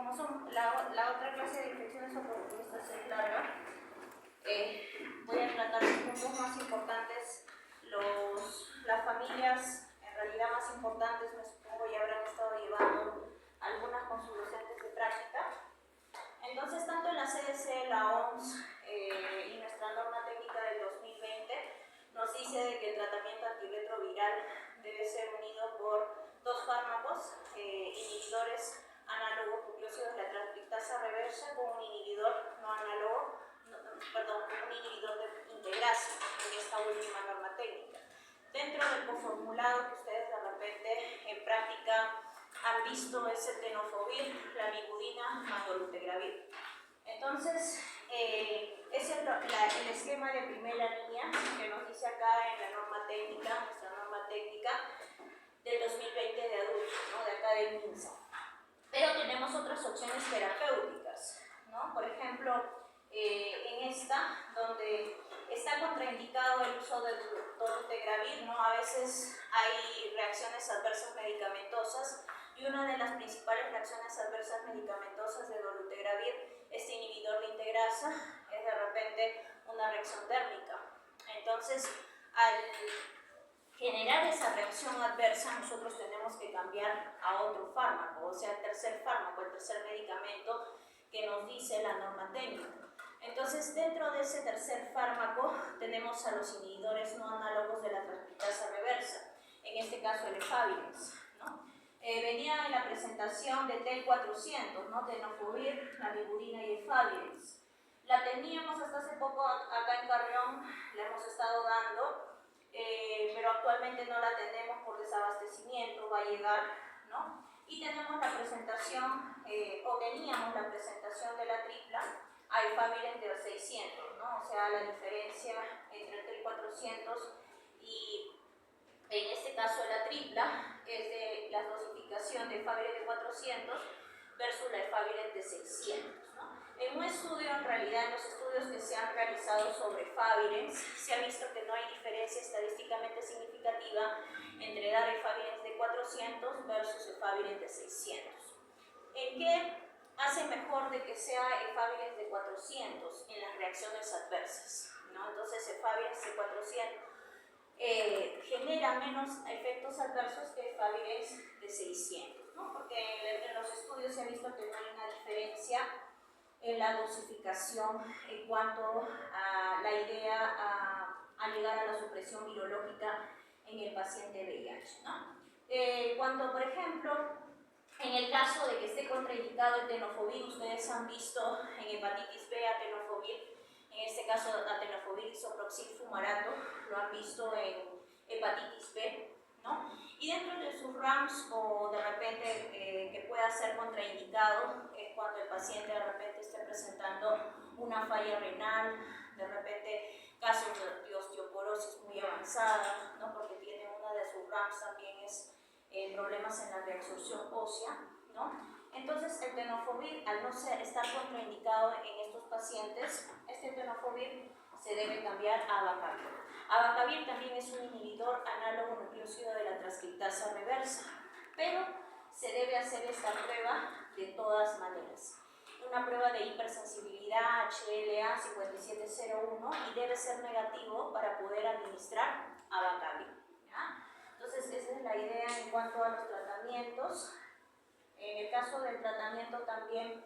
como son la otra clase de infecciones oportunistas es larga, voy a tratar los puntos más importantes. Las familias, en realidad más importantes, me supongo, ya habrán estado llevando algunas con sus docentes de práctica. Entonces, tanto en la CDC, la OMS y nuestra norma técnica del 2020 nos dice de que el tratamiento antirretroviral debe ser unido por dos fármacos, inhibidores análogos nucleósidos de la transcriptasa reversa con un inhibidor no análogo, un inhibidor de integrasa en esta última norma técnica. Dentro del coformulado que ustedes de repente en práctica han visto es el tenofovir, la lamivudina, mandolutegravir. Entonces, es el esquema de primera línea que nos dice acá en la norma técnica, nuestra norma técnica del 2020 de adultos, ¿no? De acá del MINSA. Pero tenemos otras opciones terapéuticas, ¿no? Por ejemplo, en esta, donde está contraindicado el uso del dolutegravir, ¿no? A veces hay reacciones adversas medicamentosas y una de las principales reacciones adversas medicamentosas de dolutegravir, este inhibidor de integrasa, es de repente una reacción térmica. Entonces, al generar esa reacción adversa, nosotros tenemos que cambiar a otro fármaco, o sea, el tercer fármaco, el tercer medicamento que nos dice la norma técnica. Entonces, dentro de ese tercer fármaco tenemos a los inhibidores no análogos de la transcriptasa reversa, en este caso el efavirenz, ¿no? Venía en la presentación de T400, ¿no? Tenofovir, lamivudina y efavirenz. La teníamos hasta hace poco acá en Carrión, la hemos estado dando, pero actualmente no la tenemos por desabastecimiento, va a llegar, ¿no? Y tenemos la presentación, o teníamos la presentación de la tripla, a efavirenz de 600, ¿no? O sea, la diferencia entre el T400 y en este caso la tripla es de la dosificación de efavirenz de 400 versus la efavirenz de 600, ¿no? En un estudio, en realidad, en los estudios que se han realizado sobre efavirenz, se ha visto que no hay diferencia estadísticamente significativa entre dar efavirenz de 400 versus efavirenz de 600. ¿En qué hace mejor de que sea efavirenz de 400? En las reacciones adversas, ¿no? Entonces, efavirenz de 400 genera menos efectos adversos que efavirenz de 600, ¿no? Porque en los estudios se ha visto que no hay una diferencia en la dosificación en cuanto a la idea a llegar a la supresión virológica en el paciente VIH, ¿no? Cuando, por ejemplo, en el caso de que esté contraindicado el tenofovir, ustedes han visto en hepatitis B a tenofovir, en este caso a tenofovir isoproxil fumarato, lo han visto en hepatitis B, ¿no? Y dentro de sus RAMs o de repente que pueda ser contraindicado es cuando el paciente de repente esté presentando una falla renal, de repente casos de osteoporosis muy avanzada, ¿no? Porque tiene una de sus RAMs también es problemas en la reabsorción ósea, ¿no? Entonces, el tenofovir, al no estar contraindicado en estos pacientes, este tenofovir se debe cambiar a abacavir. Abacavir también es un inhibidor análogo nucleósido de la transcriptasa reversa, pero se debe hacer esta prueba de todas maneras. Una prueba de hipersensibilidad HLA 5701 y debe ser negativo para poder administrar abacavir, ¿ya? Entonces, esa es la idea en cuanto a los tratamientos. En el caso del tratamiento también,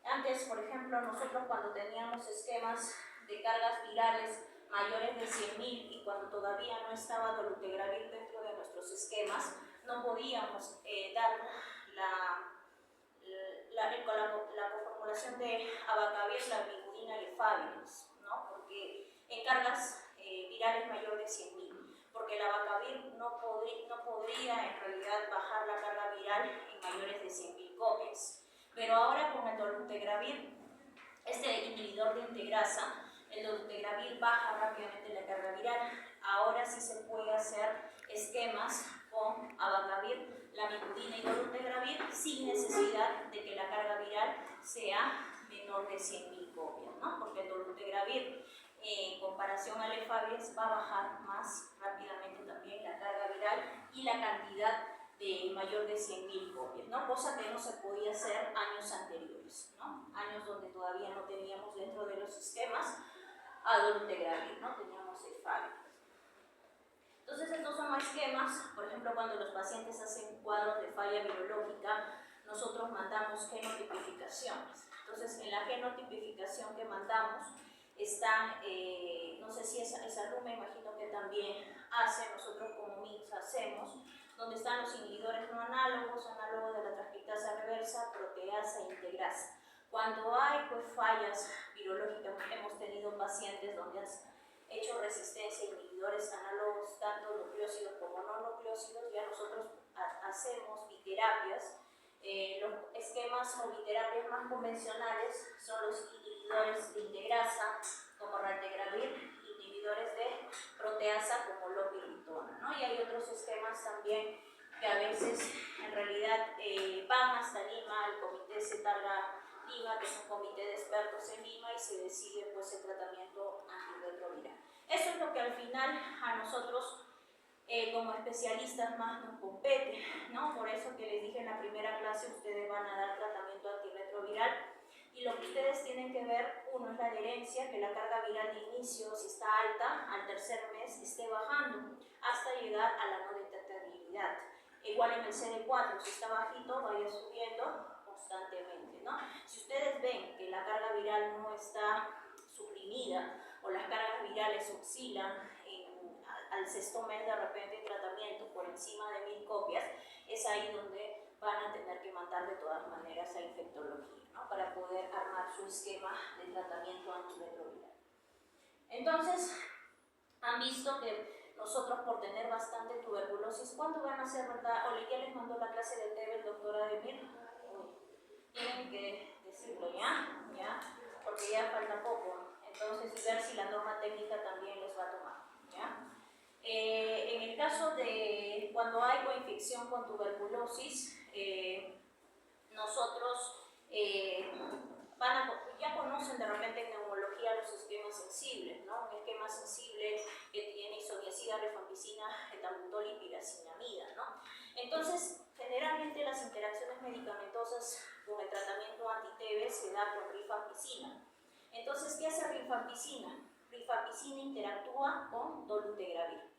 antes, por ejemplo, nosotros cuando teníamos esquemas de cargas virales mayores de 100.000 y cuando todavía no estaba dolutegravir dentro de nuestros esquemas, no podíamos dar la coformulación de abacavir, lamivudina y efavirenz, ¿no? Porque en cargas virales mayores de 100.000, porque el abacavir no podría en realidad bajar la carga viral en mayores de 100.000 copias. Pero ahora con el dolutegravir, este inhibidor de integrasa, el dolutegravir baja rápidamente la carga viral. Ahora sí se puede hacer esquemas con abacavir, lamivudina y dolutegravir sin necesidad de que la carga viral sea menor de 100.000 copias, ¿no? Porque el dolutegravir en comparación al efavirenz va a bajar más rápidamente también la carga viral y la cantidad de mayor de 100.000 copias, ¿no? Cosa que no se podía hacer años anteriores. todavía no teníamos dentro de los esquemas a dolutegravir, ¿no? Teníamos el fallo. Entonces estos son esquemas, por ejemplo, cuando los pacientes hacen cuadros de falla virológica, nosotros mandamos genotipificaciones. Entonces en la genotipificación que mandamos están, no sé si esa RUM me imagino que también hace, nosotros como MINS hacemos, donde están los inhibidores no análogos, análogos de la transcriptasa reversa, proteasa e integrasa. Cuando hay pues, fallas virológicas, hemos tenido pacientes donde han hecho resistencia a inhibidores análogos, tanto nucleócidos como no nucleócidos, ya nosotros hacemos biterapias. Los esquemas o biterapias más convencionales son los inhibidores de integrasa, como raltegravir, inhibidores de proteasa, como lopirritona, ¿no? Y hay otros esquemas también que a veces en realidad van hasta Lima, el comité se tarda Lima, que es un comité de expertos en Lima, y se decide pues el tratamiento antirretroviral. Eso es lo que al final a nosotros como especialistas más nos compete, ¿no? Por eso que les dije en la primera clase, ustedes van a dar tratamiento antirretroviral y lo que ustedes tienen que ver, uno es la adherencia, que la carga viral de inicio, si está alta, al tercer mes esté bajando hasta llegar a la no detectabilidad. Igual en el CD4, si está bajito, vaya subiendo constantemente, ¿no? Si ustedes ven que la carga viral no está suprimida o las cargas virales oscilan al sexto mes de repente de tratamiento por encima de 1000 copias, es ahí donde van a tener que mandar de todas maneras a infectología, ¿no? Para poder armar su esquema de tratamiento antirretroviral. Entonces, han visto que nosotros por tener bastante tuberculosis, ¿cuándo van a hacer, verdad? O ya les mandó la clase de TB el doctor Ademir. Tienen que decirlo ya, porque ya falta poco. Entonces, y ver si la norma técnica también les va a tomar, ¿ya? En el caso de cuando hay coinfección con tuberculosis, nosotros ya conocen de repente en neumología los esquemas sensibles, ¿no? Un esquema sensible que tiene isoniazida, rifampicina, etabutol y piracinamida, ¿no? Entonces, generalmente las interacciones medicamentosas con el tratamiento anti-TB se da con rifampicina. Entonces, ¿qué hace rifampicina? Rifampicina interactúa con dolutegravir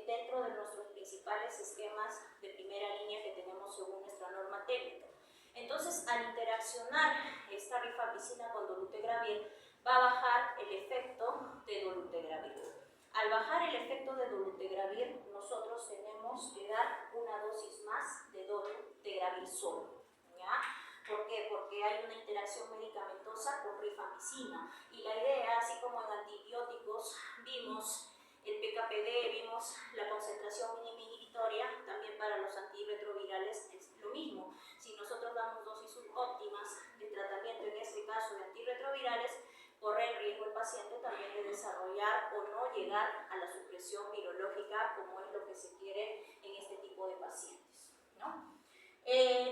dentro de nuestros principales esquemas de primera línea que tenemos según nuestra norma técnica. Entonces, al interaccionar esta rifampicina con dolutegravir, va a bajar el efecto de dolutegravir. Al bajar el efecto de dolutegravir, nosotros tenemos que dar una dosis más de dolutegravir solo, ¿ya? ¿Por qué? Porque hay una interacción medicamentosa con rifampicina y la idea, así como en antibióticos vimos el PKPD, vimos la concentración mínima inhibitoria, también para los antirretrovirales es lo mismo. Si nosotros damos dosis subóptimas de tratamiento, en este caso de antirretrovirales, corre el riesgo el paciente también de desarrollar o no llegar a la supresión virológica, como es lo que se quiere en este tipo de pacientes, ¿no?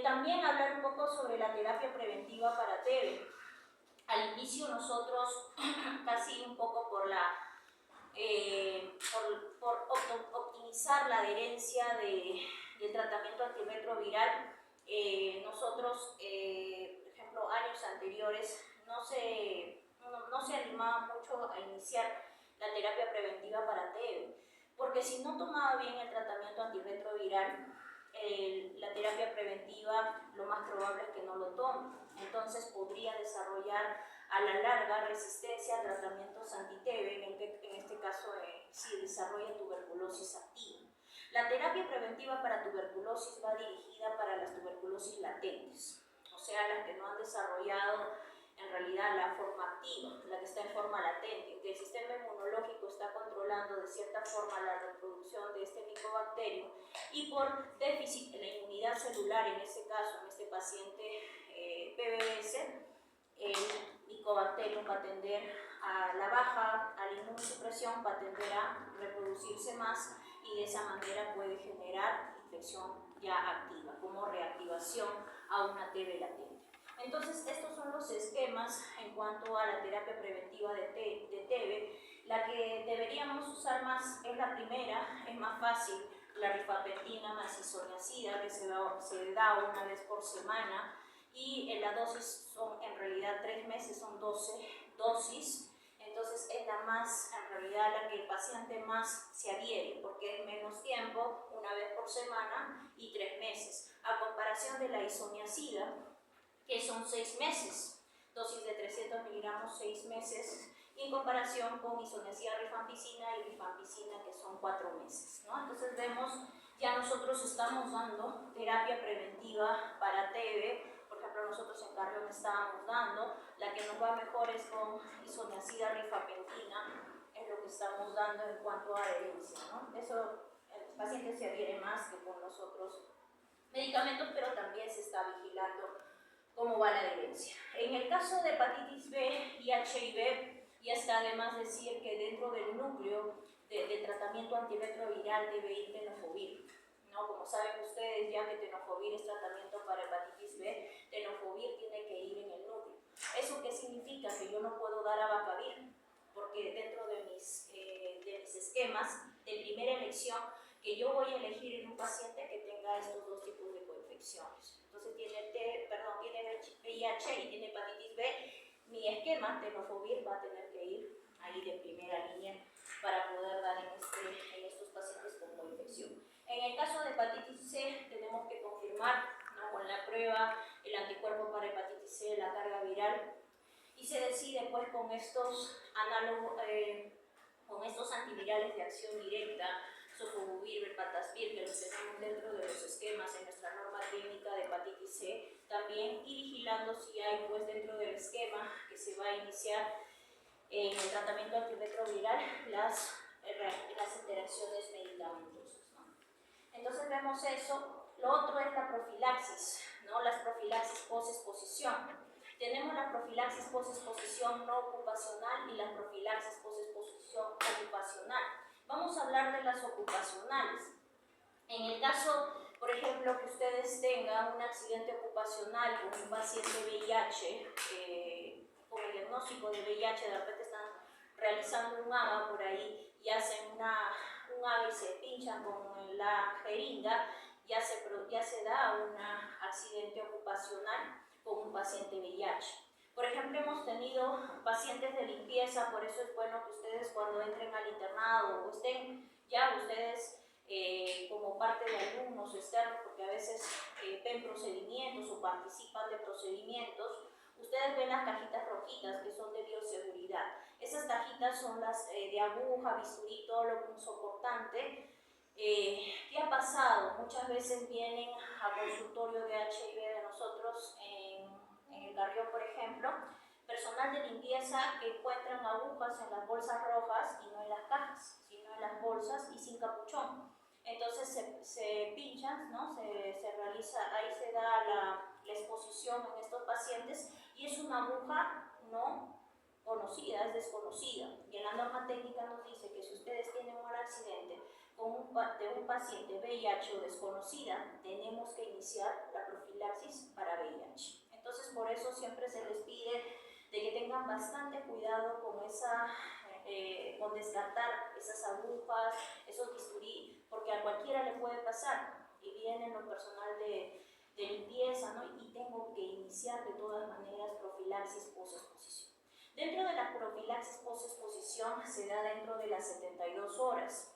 También hablar un poco sobre la terapia preventiva para TB. Al inicio nosotros, casi un poco por optimizar la adherencia del tratamiento antirretroviral, nosotros, por ejemplo, años anteriores no se animaba mucho a iniciar la terapia preventiva para TB, porque si no tomaba bien el tratamiento antirretroviral, la terapia preventiva lo más probable es que no lo tome, entonces podría desarrollar a la larga resistencia a tratamientos anti-TB, en este caso si desarrolla tuberculosis activa. La terapia preventiva para tuberculosis va dirigida para las tuberculosis latentes, o sea, las que no han desarrollado en realidad la forma activa, la que está en forma latente, en que el sistema inmunológico está controlando de cierta forma la reproducción de este micobacterio y por déficit en la inmunidad celular, en este caso, en este paciente PBS, el micobacterium va a tender a la baja, a la inmunosupresión, va a tender a reproducirse más y de esa manera puede generar infección ya activa, como reactivación a una TB latente. Entonces, estos son los esquemas en cuanto a la terapia preventiva de TB. La que deberíamos usar más es la primera, es más fácil, la rifampicina más isoniazida, que se da una vez por semana, y la dosis son en en realidad 3 meses son 12 dosis. Entonces es la más, en realidad, la que el paciente más se adhiere, porque es menos tiempo, una vez por semana y 3 meses, a comparación de la isoniazida, que son 6 meses, dosis de 300 miligramos 6 meses, en comparación con isoniazida rifampicina y rifampicina, que son 4 meses, ¿no? Entonces vemos, ya nosotros estamos dando terapia preventiva para TB. Por ejemplo, nosotros en Carrión estábamos dando, la que nos va mejor es con isoniazida rifampicina, es lo que estamos dando en cuanto a adherencia, ¿no? Eso, el paciente se adhiere más que con los otros medicamentos, pero también se está vigilando cómo va la adherencia. En el caso de hepatitis B y HIV, ya está de más decir que dentro del núcleo del tratamiento antirretroviral debe ir tenofovir, ¿no? Como saben ustedes ya que tenofovir es tratamiento para hepatitis B, tenofovir tiene que ir en el núcleo. ¿Eso qué significa? Que yo no puedo dar abacavir, porque dentro de mis esquemas de primera elección, que yo voy a elegir en un paciente que tenga estos dos tipos de coinfecciones. Entonces tiene VIH y tiene hepatitis B, mi esquema tenofovir va a tener que ir ahí de primera línea para poder dar en estos pacientes con coinfección. En el caso de hepatitis C tenemos que confirmar, ¿no?, con la prueba el anticuerpo para hepatitis C, la carga viral, y se decide pues con estos análogos, con estos antivirales de acción directa, sofovir, velpatasvir, que los tenemos dentro de los esquemas en nuestra norma clínica de hepatitis C también, y vigilando si hay pues dentro del esquema que se va a iniciar en el tratamiento antirretroviral las interacciones medicamentosas, ¿no? Entonces vemos eso. Lo otro es la profilaxis, ¿no? Las profilaxis post-exposición. Tenemos la profilaxis post-exposición no ocupacional y la profilaxis post-exposición ocupacional. Vamos a hablar de las ocupacionales. En el caso, por ejemplo, que ustedes tengan un accidente ocupacional con un paciente VIH, con el diagnóstico de VIH, de repente están realizando un AVA por ahí y hacen un AVA y se pinchan con la jeringa, ya se da un accidente ocupacional con un paciente VIH. Por ejemplo, hemos tenido pacientes de limpieza, por eso es bueno que ustedes cuando entren al internado o estén ya ustedes como parte de alumnos externos, porque a veces ven procedimientos o participan de procedimientos, ustedes ven las cajitas rojitas que son de bioseguridad. Esas cajitas son las de aguja, bisturí, todo lo punzocortante. ¿Qué ha pasado? Muchas veces vienen al consultorio de HIV de nosotros en el Carrión, por ejemplo, personal de limpieza que encuentran agujas en las bolsas rojas y no en las cajas, sino en las bolsas y sin capuchón. Entonces se pinchan, ¿no? Se realiza, ahí se da la exposición en estos pacientes y es una aguja no conocida, es desconocida. Y en la norma técnica nos dice que si ustedes tienen un accidente de un paciente VIH o desconocida, tenemos que iniciar la profilaxis para VIH. Entonces, por eso siempre se les pide de que tengan bastante cuidado con descartar esas agujas, esos bisturí, porque a cualquiera le puede pasar. Y viene lo personal de limpieza, ¿no? Y tengo que iniciar de todas maneras profilaxis post-exposición. Dentro de la profilaxis post-exposición se da dentro de las 72 horas.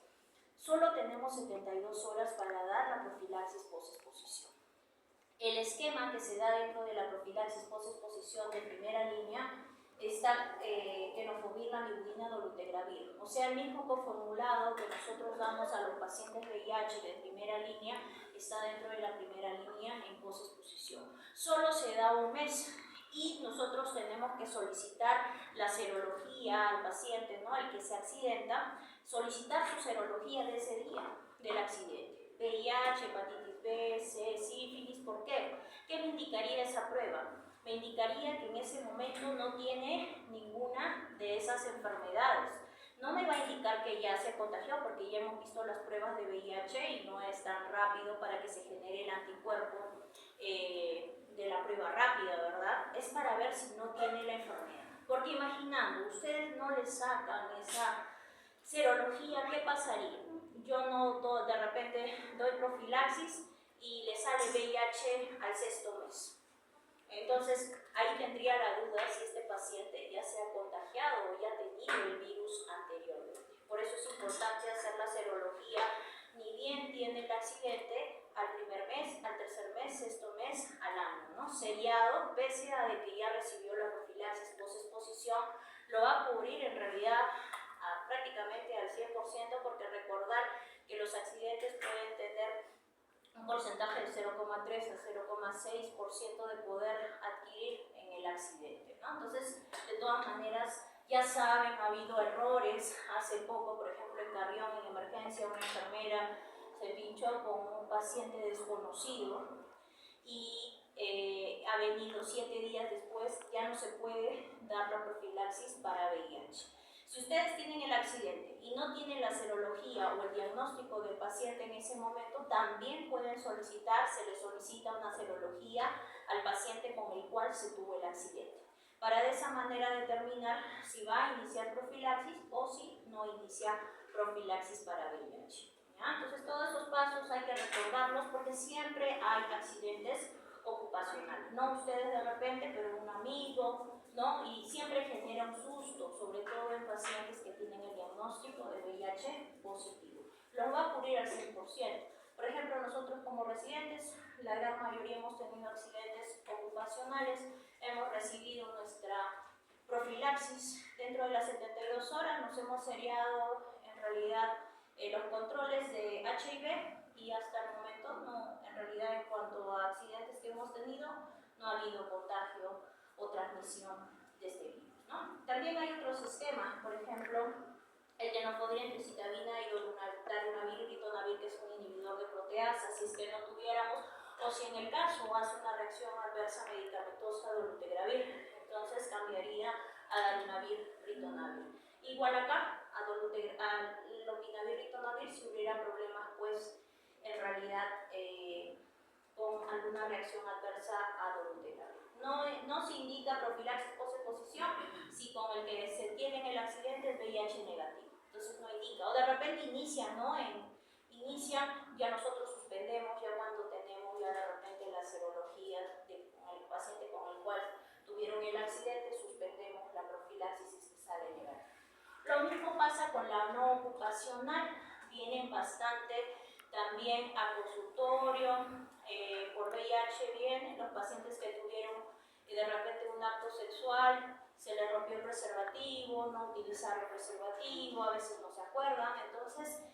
Solo tenemos 72 horas para dar la profilaxis post-exposición. El esquema que se da dentro de la profilaxis post-exposición de primera línea está tenofovir, lamivudina, dolutegravir. O sea, el mismo coformulado que nosotros damos a los pacientes VIH de primera línea está dentro de la primera línea en post-exposición. Solo se da un mes y nosotros tenemos que solicitar la serología al paciente, ¿no?, el que se accidenta, solicitar su serología de ese día del accidente. VIH, hepatitis B, C, sífilis, ¿por qué? ¿Qué me indicaría esa prueba? Me indicaría que en ese momento no tiene ninguna de esas enfermedades. No me va a indicar que ya se contagió, porque ya hemos visto las pruebas de VIH y no es tan rápido para que se genere el anticuerpo de la prueba rápida, ¿verdad? Es para ver si no tiene la enfermedad. Porque imaginando, ustedes no le sacan esa serología, ¿qué pasaría? Yo no de repente doy profilaxis y le sale VIH al 6º mes. Entonces, ahí tendría la duda si este paciente ya se ha contagiado o ya ha tenido el virus anteriormente. Por eso es importante hacer la serología, ni bien tiene el accidente, al primer mes, al tercer mes, sexto mes, al año, ¿no? Seriado, pese a de que ya recibió la profilaxis post-exposición, lo va a cubrir en realidad prácticamente al 100%, porque recordar que los accidentes pueden tener un porcentaje de 0,3 a 0,6% de poder adquirir en el accidente, ¿no? Entonces, de todas maneras, ya saben, ha habido errores. Hace poco, por ejemplo, en Carrión, en emergencia, una enfermera se pinchó con un paciente desconocido y ha venido 7 días después, ya no se puede dar la profilaxis para VIH. Si ustedes tienen el accidente y no tienen la serología o el diagnóstico del paciente en ese momento, también pueden solicitar, se le solicita una serología al paciente con el cual se tuvo el accidente, para de esa manera determinar si va a iniciar profilaxis o si no inicia profilaxis para VIH. ¿Ya? Entonces, todos esos pasos hay que recordarlos, porque siempre hay accidentes ocupacionales. No ustedes de repente, pero un amigo, ¿no? Y siempre genera un susto, sobre todo en pacientes que tienen el diagnóstico de VIH positivo. Los va a cubrir al 100%. Por ejemplo, nosotros como residentes, la gran mayoría hemos tenido accidentes ocupacionales, hemos recibido nuestra profilaxis dentro de las 72 horas, nos hemos seriado en realidad los controles de HIV, y hasta el momento no, en realidad en cuanto a accidentes que hemos tenido, no ha habido contagio o transmisión de este virus, ¿no? También hay otros esquemas, por ejemplo, el tenofovir, emtricitabina y darunavir, ritonavir, que es un inhibidor de proteasa, si es que no tuviéramos, o si en el caso hace una reacción adversa medicamentosa dolutegravir, entonces cambiaría a darunavir, ritonavir. Igual acá, a lopinavir, ritonavir, si hubiera problemas, pues, en realidad, con alguna reacción adversa a dolutegravir. No se indica profilaxis post-exposición si con el que se tiene el accidente es VIH negativo. Entonces no indica, o de repente inician, ¿no? Inician, ya nosotros suspendemos, ya cuando tenemos ya de repente la serología del paciente con el cual tuvieron el accidente, suspendemos la profilaxis si se sale negativo. Lo mismo pasa con la no ocupacional, vienen bastante también a consultorio, por VIH vienen los pacientes que tuvieron de repente un acto sexual, se les rompió el preservativo, no utilizaron preservativo, a veces no se acuerdan, entonces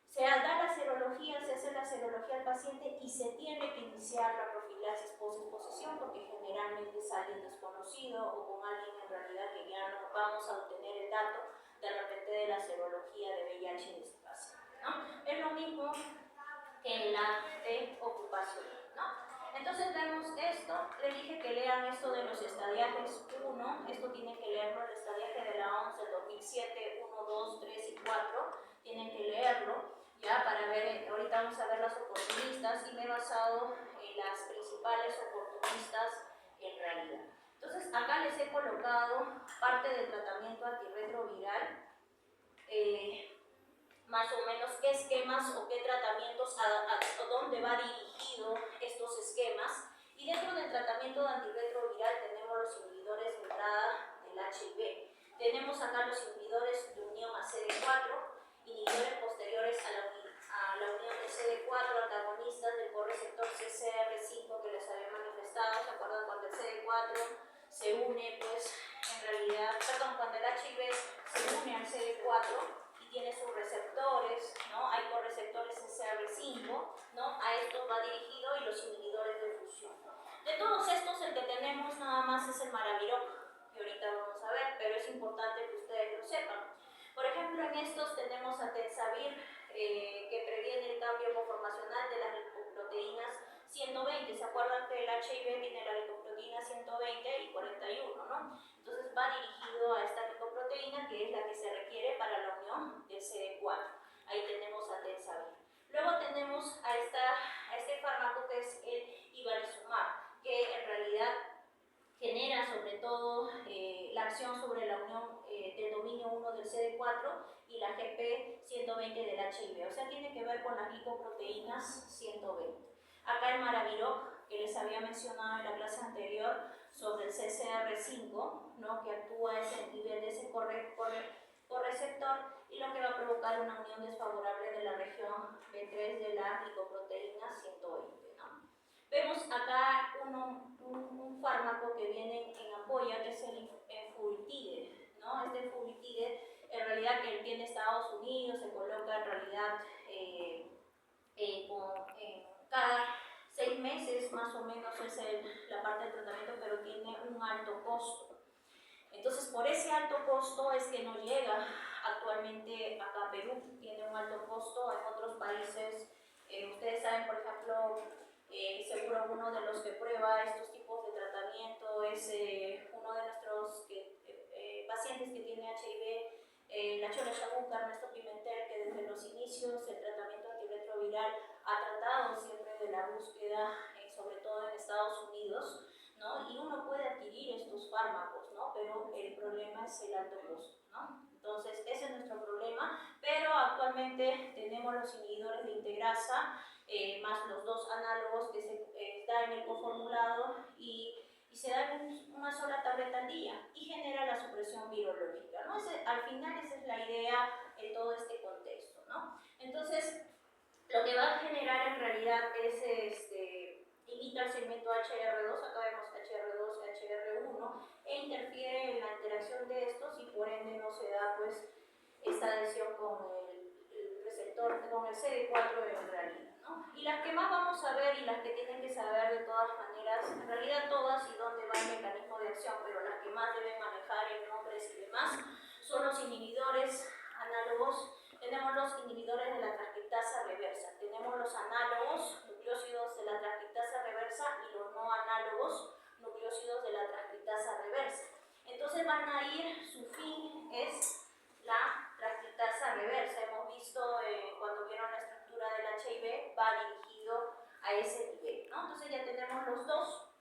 se da la serología, se hace la serología al paciente y se tiene que iniciar la profilaxis post-exposición, porque generalmente es alguien desconocido o con alguien en realidad que ya no vamos a obtener el dato de repente de la serología de VIH en este paciente, ¿no? Es lo mismo que en la de ocupación, ¿no? Entonces vemos esto, les dije que lean esto de los estadiajes 1, esto tienen que leerlo, el estadiaje de la OMS del 2007, 1, 2, 3 y 4, tienen que leerlo, ya, para ver, ahorita vamos a ver las oportunistas, y me he basado en las principales oportunistas en realidad. Entonces acá les he colocado parte del tratamiento antirretroviral, más o menos qué esquemas o qué tratamientos, a dónde va dirigido estos esquemas. Y dentro del tratamiento de antirretroviral tenemos los inhibidores de entrada del HIV. Tenemos acá los inhibidores de unión a CD4, inhibidores posteriores a la unión de CD4, antagonistas del correceptor CCR5 que les había manifestado. ¿Se acuerdan cuando el CD4 se une, pues, en realidad, perdón, cuando el HIV se une al CD4 y tiene sus receptores, ¿no? Hay correceptores CCR5, ¿no? A estos va dirigido, y los inhibidores de fusión. De todos estos, el que tenemos nada más es el Maraviroc, que ahorita vamos a ver, pero es importante que ustedes lo sepan. Por ejemplo, en estos tenemos a Tensavir, que previene el cambio conformacional de las lipoproteínas 120. ¿Se acuerdan que el HIV tiene la lipoproteína 120 y 41, ¿no? Entonces va dirigido a esta lipoproteína, que es la que se requiere para la unión del CD4. Ahí tenemos a Tensavir. Luego tenemos a este fármaco que es el Ibarizumab, que en realidad genera sobre todo la acción sobre la unión del dominio 1 del CD4 y la GP120 del HIV, o sea, tiene que ver con las lipoproteínas 120. Acá el Maraviroc que les había mencionado en la clase anterior sobre el CCR5, ¿no? Que actúa a ese nivel de ese correceptor y lo que va a provocar una unión desfavorable de la región B3 de la glicoproteína 120. ¿No? Vemos acá un fármaco que viene en ampolla, que es el furitide, ¿no? Este furitide, en realidad que tiene Estados Unidos, se coloca en realidad cada 6 meses más o menos es la parte del tratamiento, pero tiene un alto costo. Entonces, por ese alto costo es que no llega actualmente acá a Perú, tiene un alto costo en otros países. Ustedes saben, por ejemplo, seguro uno de los que prueba estos tipos de tratamiento es uno de nuestros pacientes que tiene HIV, la Chora Chabuca, Ernesto Pimentel, que desde los inicios del tratamiento antirretroviral ha tratado siempre de la búsqueda, sobre todo en Estados Unidos, ¿no? Y uno puede adquirir estos fármacos, ¿no? Pero el problema es el alto costo, ¿no? Entonces, ese es nuestro problema, pero actualmente tenemos los inhibidores de integrasa, más los dos análogos que se da en el coformulado y se da en una sola tableta al día y genera la supresión virológica, ¿no? Al final esa es la idea en todo este contexto, ¿no? Entonces, lo que va a generar en realidad es imita el segmento HR2, acá vemos HR2 y HR1, e interfiere en la interacción de estos y por ende no se da pues esta adhesión con el receptor, con el CD4 en realidad, ¿no? Y las que más vamos a ver y las que tienen que saber de todas maneras, en realidad todas y dónde va el mecanismo de acción, pero las que más deben manejar en nombres y demás, son los inhibidores análogos. Tenemos los inhibidores de la transcriptasa reversa, tenemos los análogos nucleósidos de la transcriptasa reversa y los no análogos nucleósidos de la transcriptasa reversa. Entonces van a ir, su fin es la transcriptasa reversa. Hemos visto cuando vieron la estructura del HIV, va dirigido a ese nivel, ¿no? Entonces ya tenemos los dos.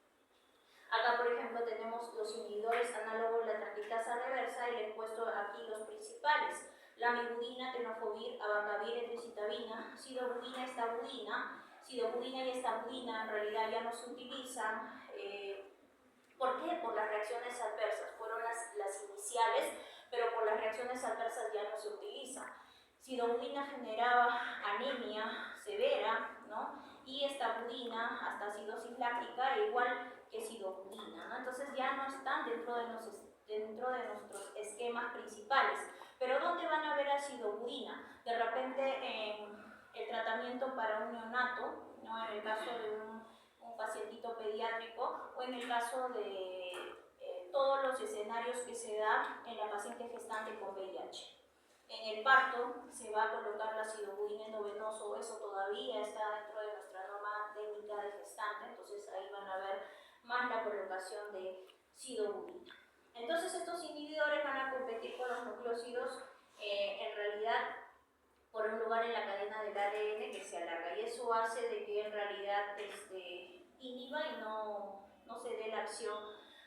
Acá, por ejemplo, tenemos los inhibidores análogos de la transcriptasa reversa y les he puesto aquí los principales. La mibudina, tenofovir, abacavir, etricitabina, sidobudina, estabudina. Sidobudina y estabudina en realidad ya no se utilizan. ¿Por qué? Por las reacciones adversas. Fueron las iniciales, pero por las reacciones adversas ya no se utiliza. Sidobudina generaba anemia severa, ¿no? Y estabudina, hasta acidosis láctica, igual que sidobudina, ¿no? Entonces ya no están dentro de nuestros esquemas principales. Pero ¿dónde van a ver acidobudina? De repente en el tratamiento para un neonato, ¿no? En el caso de un pacientito pediátrico o en el caso de todos los escenarios que se dan en la paciente gestante con VIH. En el parto se va a colocar la sidobudina endovenoso, eso todavía está dentro de nuestra norma técnica de gestante, entonces ahí van a ver más la colocación de sidobudina. Entonces estos inhibidores van a competir con los nucleósidos en realidad por un lugar en la cadena del ADN que se alarga y eso hace de que en realidad inhiba y no se dé la acción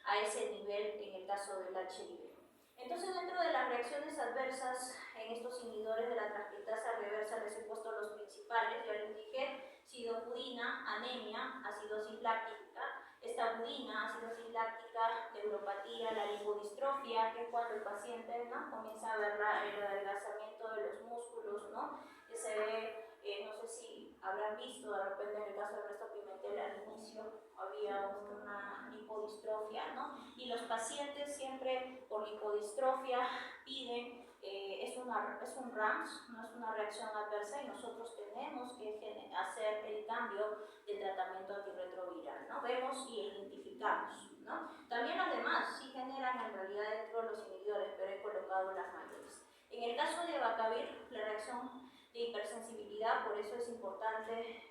a ese nivel en el caso del HIV. Entonces, dentro de las reacciones adversas en estos inhibidores de la transcriptasa reversa les he puesto los principales, ya les dije, sidobudina, anemia, acidosis láctica, estabudina, acidosis láctica, neuropatía, la lipodistrofia, que es cuando el paciente, ¿no?, comienza a ver el adelgazamiento de los músculos, ¿no?, que se ve, no sé si habrán visto, de repente en el caso de Ernesto Pimentel al inicio había una lipodistrofia, ¿no? Y los pacientes siempre por lipodistrofia piden, es un RAMS, no es una reacción adversa y nosotros tenemos que hacer el cambio de tratamiento antirretroviral, ¿no? Vemos y identificamos, ¿no? También los demás sí generan en realidad dentro de los inhibidores, pero he colocado las mayores. En el caso de abacavir, la reacción de hipersensibilidad, por eso es importante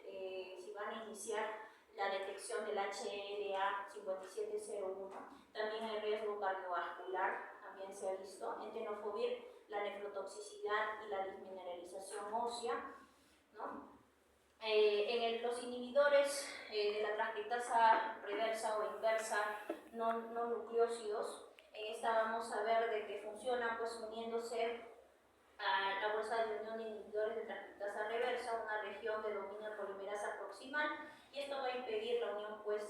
si van a iniciar la detección del HLA 5701, también el riesgo cardiovascular también se ha visto, en tenofovir la nefrotoxicidad y la desmineralización ósea, ¿no? Los inhibidores de la transcriptasa reversa o inversa no nucleósidos, en esta vamos a ver de que funcionan pues uniéndose a la bolsa de unión de inhibidores de transcriptasa reversa, una región de dominio polimerasa proximal, y esto va a impedir la unión pues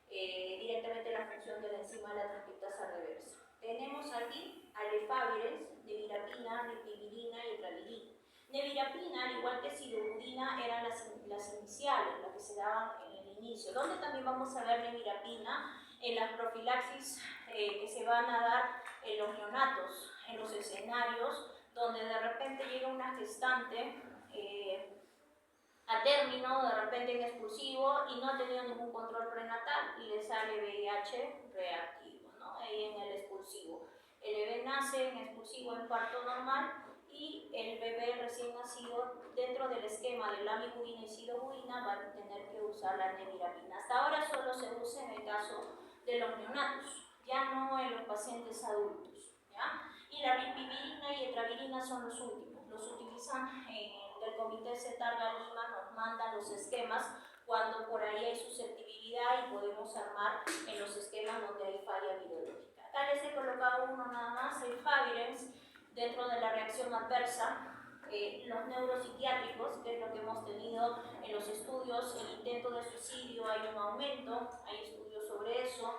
directamente la función de la enzima de la transcriptasa reversa. Tenemos aquí alefavirenz, nevirapina, ripivirina y etravirina. Nevirapina, al igual que silurudina, eran las iniciales, las que se daban en el inicio. ¿Dónde también vamos a ver nevirapina? En las profilaxis que se van a dar en los neonatos, en los escenarios donde de repente llega una gestante a término, de repente en expulsivo, y no ha tenido ningún control prenatal y le sale VIH reactivo, ¿no? Ahí en el expulsivo. El bebé nace en expulsivo en parto normal y el bebé recién nacido, dentro del esquema de lamivudina y sidovudina, va a tener que usar la nevirapina. Hasta ahora solo se usa en el caso de los neonatos, ya no en los pacientes adultos, ¿ya? Y la ripivirina y etravirina son los últimos. Los utilizan del Comité CETARGA Lima, nos mandan los esquemas cuando por ahí hay susceptibilidad y podemos armar en los esquemas donde hay falla virológica. Acá les he colocado uno nada más, el Favirenz, dentro de la reacción adversa. Los neuropsiquiátricos, que es lo que hemos tenido en los estudios, el intento de suicidio, hay un aumento, hay estudios sobre eso.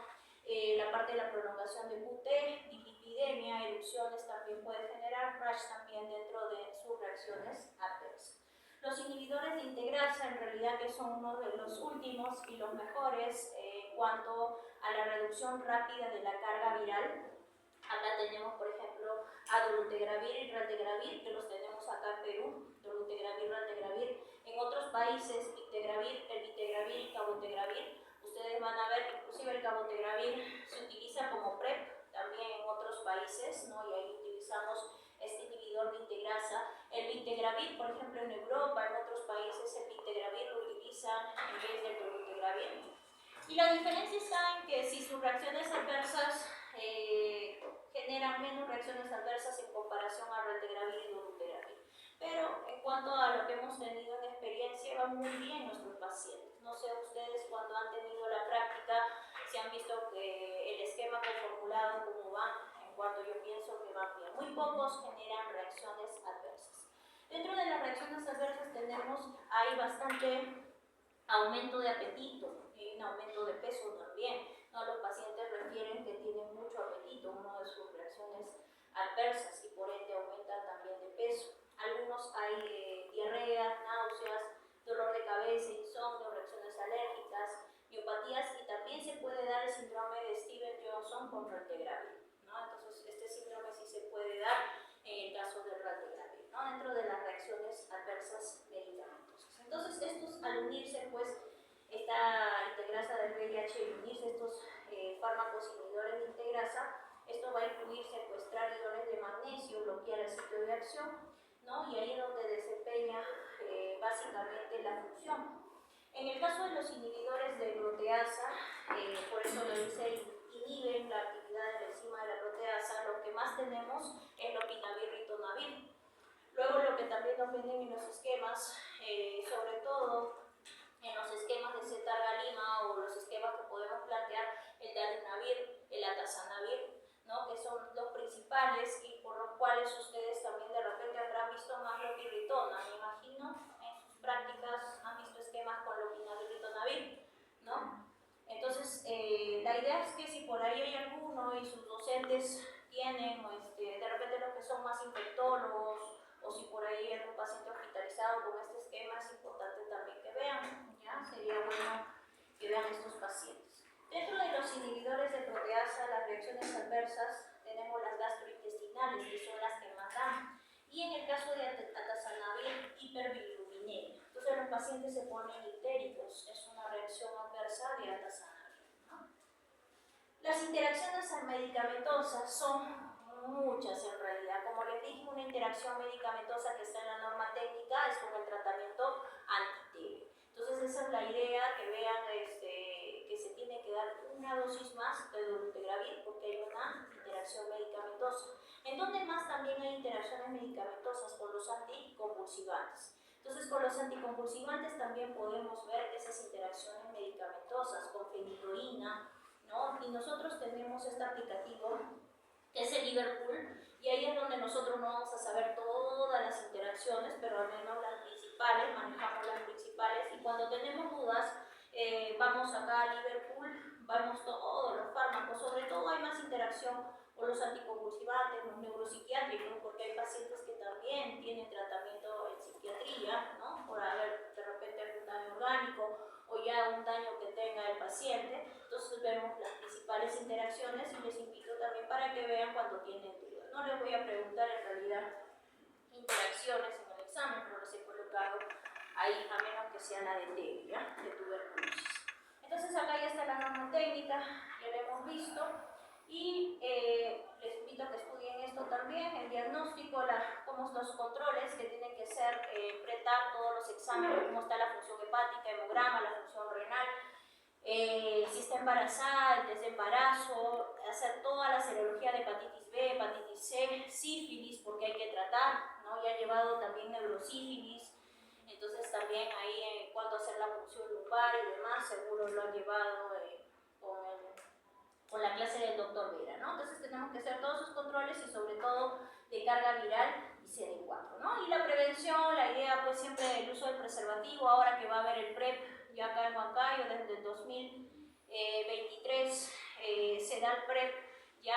La parte de la prolongación de QT, dislipidemia, erupciones también puede generar, rash también dentro de sus reacciones adversas. Los inhibidores de integrasa, en realidad, que son uno de los últimos y los mejores en cuanto a la reducción rápida de la carga viral. Acá tenemos, por ejemplo, a dolutegravir y raltegravir, que los tenemos acá en Perú, dolutegravir, raltegravir. En otros países, el vitegravir y cabotegravir. Ustedes van a ver que inclusive el cabotegravir se utiliza como PrEP también en otros países, ¿no? Y ahí utilizamos este inhibidor de integrasa. El vitegravir, por ejemplo, en Europa, en otros países, el vitegravir lo utilizan en vez del dolutegravir. Y la diferencia está en que si sus reacciones adversas generan menos reacciones adversas en comparación a raltegravir y dolutegravir. Pero en cuanto a lo que hemos tenido en experiencia, va muy bien nuestros pacientes. No sé ustedes cuando han tenido la práctica, si han visto que el esquema conformulado, cómo van, en cuanto yo pienso que van bien. Muy pocos generan reacciones adversas. Dentro de las reacciones adversas hay bastante aumento de apetito y un aumento de peso también, ¿no? Los pacientes refieren que tienen mucho apetito, una de sus reacciones adversas, y por ende aumentan también de peso. Algunos hay diarrea, náuseas, dolor de cabeza, insomnio, reacciones alérgicas, miopatías, y también se puede dar el síndrome de Stevens-Johnson con raltegravir, ¿no? Entonces este síndrome sí se puede dar en el caso del raltegravir, ¿no? Dentro de las reacciones adversas medicamentosas. Entonces estos, al unirse pues esta integrasa del VIH y unirse estos fármacos inhibidores de integrasa, esto va a incluir secuestrar iones de magnesio, bloquear el sitio de acción, ¿no? Y ahí es donde desempeña básicamente la función. En el caso de los inhibidores de proteasa, por eso lo dice, inhiben la actividad de la enzima de la proteasa, lo que más tenemos es lopinavir, ritonavir. Luego lo que también nos vienen en los esquemas, sobre todo en los esquemas de cetargalima o los esquemas que podemos plantear, el darunavir, el atazanavir, ¿no? Que son los principales y por los cuales ustedes también de repente habrán visto más lopirritona, me imagino, en sus prácticas han visto esquemas con lopinavir, ritonavir, ¿no? Entonces, la idea es que si por ahí hay alguno y sus docentes tienen, de repente los que son más infectólogos, o si por ahí hay un paciente hospitalizado con este esquema, es importante también que vean, ¿ya? Sería bueno que vean estos pacientes. Dentro de los inhibidores de proteasa, las reacciones adversas, tenemos las gastrointestinales, que son las que más dan. Y en el caso de atazanavir, hiperbilirubinemia. Entonces los pacientes se ponen histéricos, es una reacción adversa de atazanavir, ¿no? Las interacciones medicamentosas son muchas en realidad. Como les dije, una interacción medicamentosa que está en la norma técnica es con el tratamiento anti-TB. Entonces esa es la idea, que vean que se tiene que dar una dosis más de dolutegravir porque hay una interacción medicamentosa. ¿En dónde más también hay interacciones medicamentosas? Con los anticonvulsivantes. Entonces con los anticonvulsivantes también podemos ver esas interacciones medicamentosas con fenitoína, ¿no? Y nosotros tenemos este aplicativo que es el Liverpool, Y ahí es donde nosotros no vamos a saber todas las interacciones, pero al menos las principales, manejamos las principales, y cuando tenemos dudas, vamos acá a Liverpool, vamos todos los fármacos, sobre todo hay más interacción con los anticonvulsivantes, los neuropsiquiátricos, porque hay pacientes que también tienen tratamiento en psiquiatría, ¿no? Por haber de repente algún daño orgánico o ya un daño que tenga el paciente. Entonces vemos las principales interacciones y les invito también para que vean cuando tienen dudas. No les voy a preguntar en realidad interacciones en el examen, pero les he colocado ahí, a menos que sea la de TB, ¿ya? De tuberculosis. Entonces acá ya está la norma técnica, ya la hemos visto, y les invito a que estudien esto también, el diagnóstico, cómo los controles que tienen que ser, pretar todos los exámenes, cómo está la función hepática, hemograma, la función renal, si está embarazada, el test de embarazo, hacer toda la serología de hepatitis B, hepatitis C, sífilis, porque hay que tratar, ¿no? Ya he llevado también neurosífilis, entonces también ahí cuando hacer la punción lumbar y demás, seguro lo han llevado con la clase del doctor Vera, ¿no? Entonces tenemos que hacer todos sus controles y sobre todo de carga viral y CD4, ¿no? Y la prevención, la idea pues siempre el uso del preservativo, ahora que va a haber el PrEP, ya acá en Huancayo desde el 2023 se da el PrEP, ya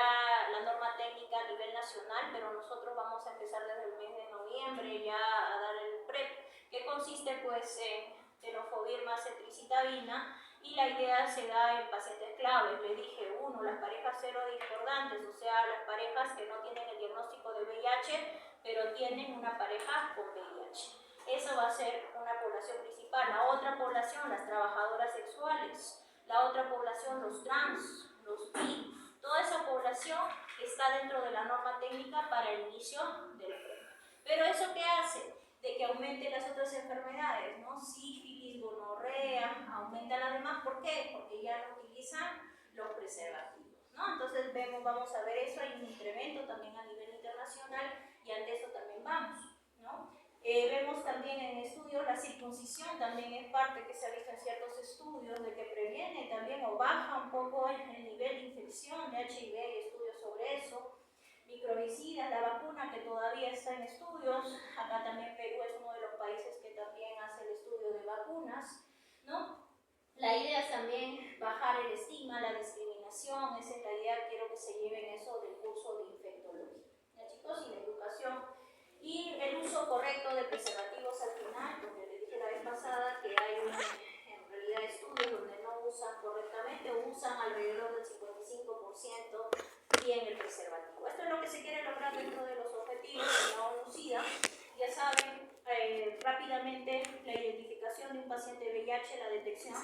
la norma técnica a nivel nacional, pero nosotros vamos a empezar desde el mes de noviembre ya a dar el PrEP, que consiste pues en tenofovir más cetricitabina, y la idea se da en pacientes claves. Le dije, uno, las parejas serodiscordantes, o sea, las parejas que no tienen el diagnóstico de VIH, pero tienen una pareja con VIH. Esa va a ser una población principal. La otra población, las trabajadoras sexuales. La otra población, los trans, los bi. Toda esa población está dentro de la norma técnica para el inicio del PrEP. Pero ¿eso qué hace? De que aumente las otras enfermedades, ¿no? Sífilis, gonorrea, aumenta las demás. ¿Por qué? Porque ya no utilizan los preservativos, ¿no? Entonces vamos a ver eso, hay un incremento también a nivel internacional y ante eso también vamos, ¿no? Vemos también en estudios la circuncisión, también es parte que se ha visto en ciertos estudios de que previene también o baja un poco el nivel de infección de HIV, hay estudios sobre eso. Microbicidas, la vacuna que todavía está en estudios, acá también Perú es uno de los países que también hace el estudio de vacunas, ¿no? La idea es también bajar el estigma, la discriminación, esa es la idea, quiero que se lleven eso del curso de infectología, ¿ya chicos? Y la educación, y el uso correcto de preservativos al final, porque les dije la vez pasada que hay en realidad estudios donde no usan correctamente o usan alrededor del 55% bien el preservativo. Esto es lo que se quiere lograr dentro de los objetivos de la ONU-SIDA. Ya saben, rápidamente la identificación de un paciente de VIH, la detección,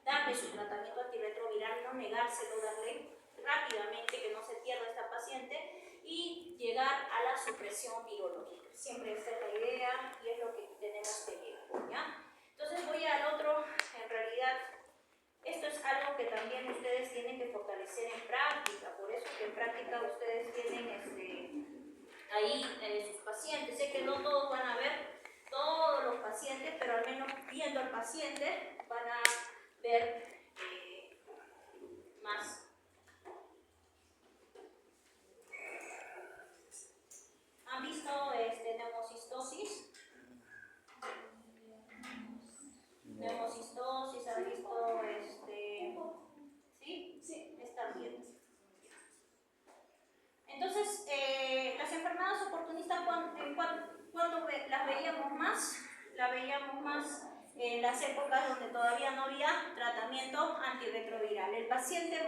darle su tratamiento antirretroviral, no negárselo, darle rápidamente que no se pierda esta paciente y llegar a la supresión virológica. Siempre esta es la idea y es lo que tenemos que llegar, ¿ya? Entonces voy al otro, en realidad esto es algo que también ustedes tienen que fortalecer en práctica, por eso que en práctica ustedes tienen ahí sus pacientes. Sé que no todos van a ver todos los pacientes, pero al menos viendo al paciente van a ver más. ¿Han visto neumocistosis? Neumocistosis, ¿han visto ¿sí? Sí, están bien. Entonces, las enfermedades oportunistas, ¿cuándo las veíamos más? Las veíamos más en las épocas donde todavía no había tratamiento antirretroviral. El paciente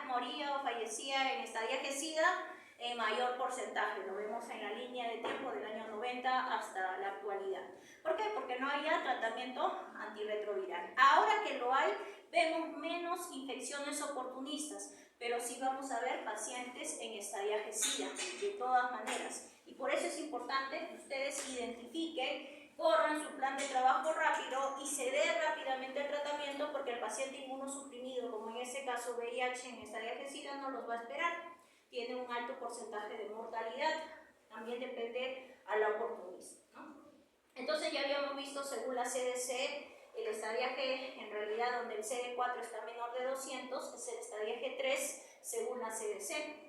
moría o fallecía en estadía SIDA en mayor porcentaje. Lo vemos en la línea de tiempo del año 90 hasta la actualidad. ¿Por qué? Porque no había tratamiento antirretroviral. Ahora que lo hay, vemos menos infecciones oportunistas, pero sí vamos a ver pacientes en estadía SIDA, de todas maneras. Y por eso es importante que ustedes identifiquen, corran su plan de trabajo rápido y se dé rápidamente el tratamiento, porque el paciente inmunosuprimido, como en este caso VIH en estadía SIDA, no los va a esperar. Tiene un alto porcentaje de mortalidad, también depende a la oportunista, ¿no? Entonces ya habíamos visto según la CDC, el estadiaje en realidad donde el CD4 está menor de 200 es el estadiaje 3 según la CDC.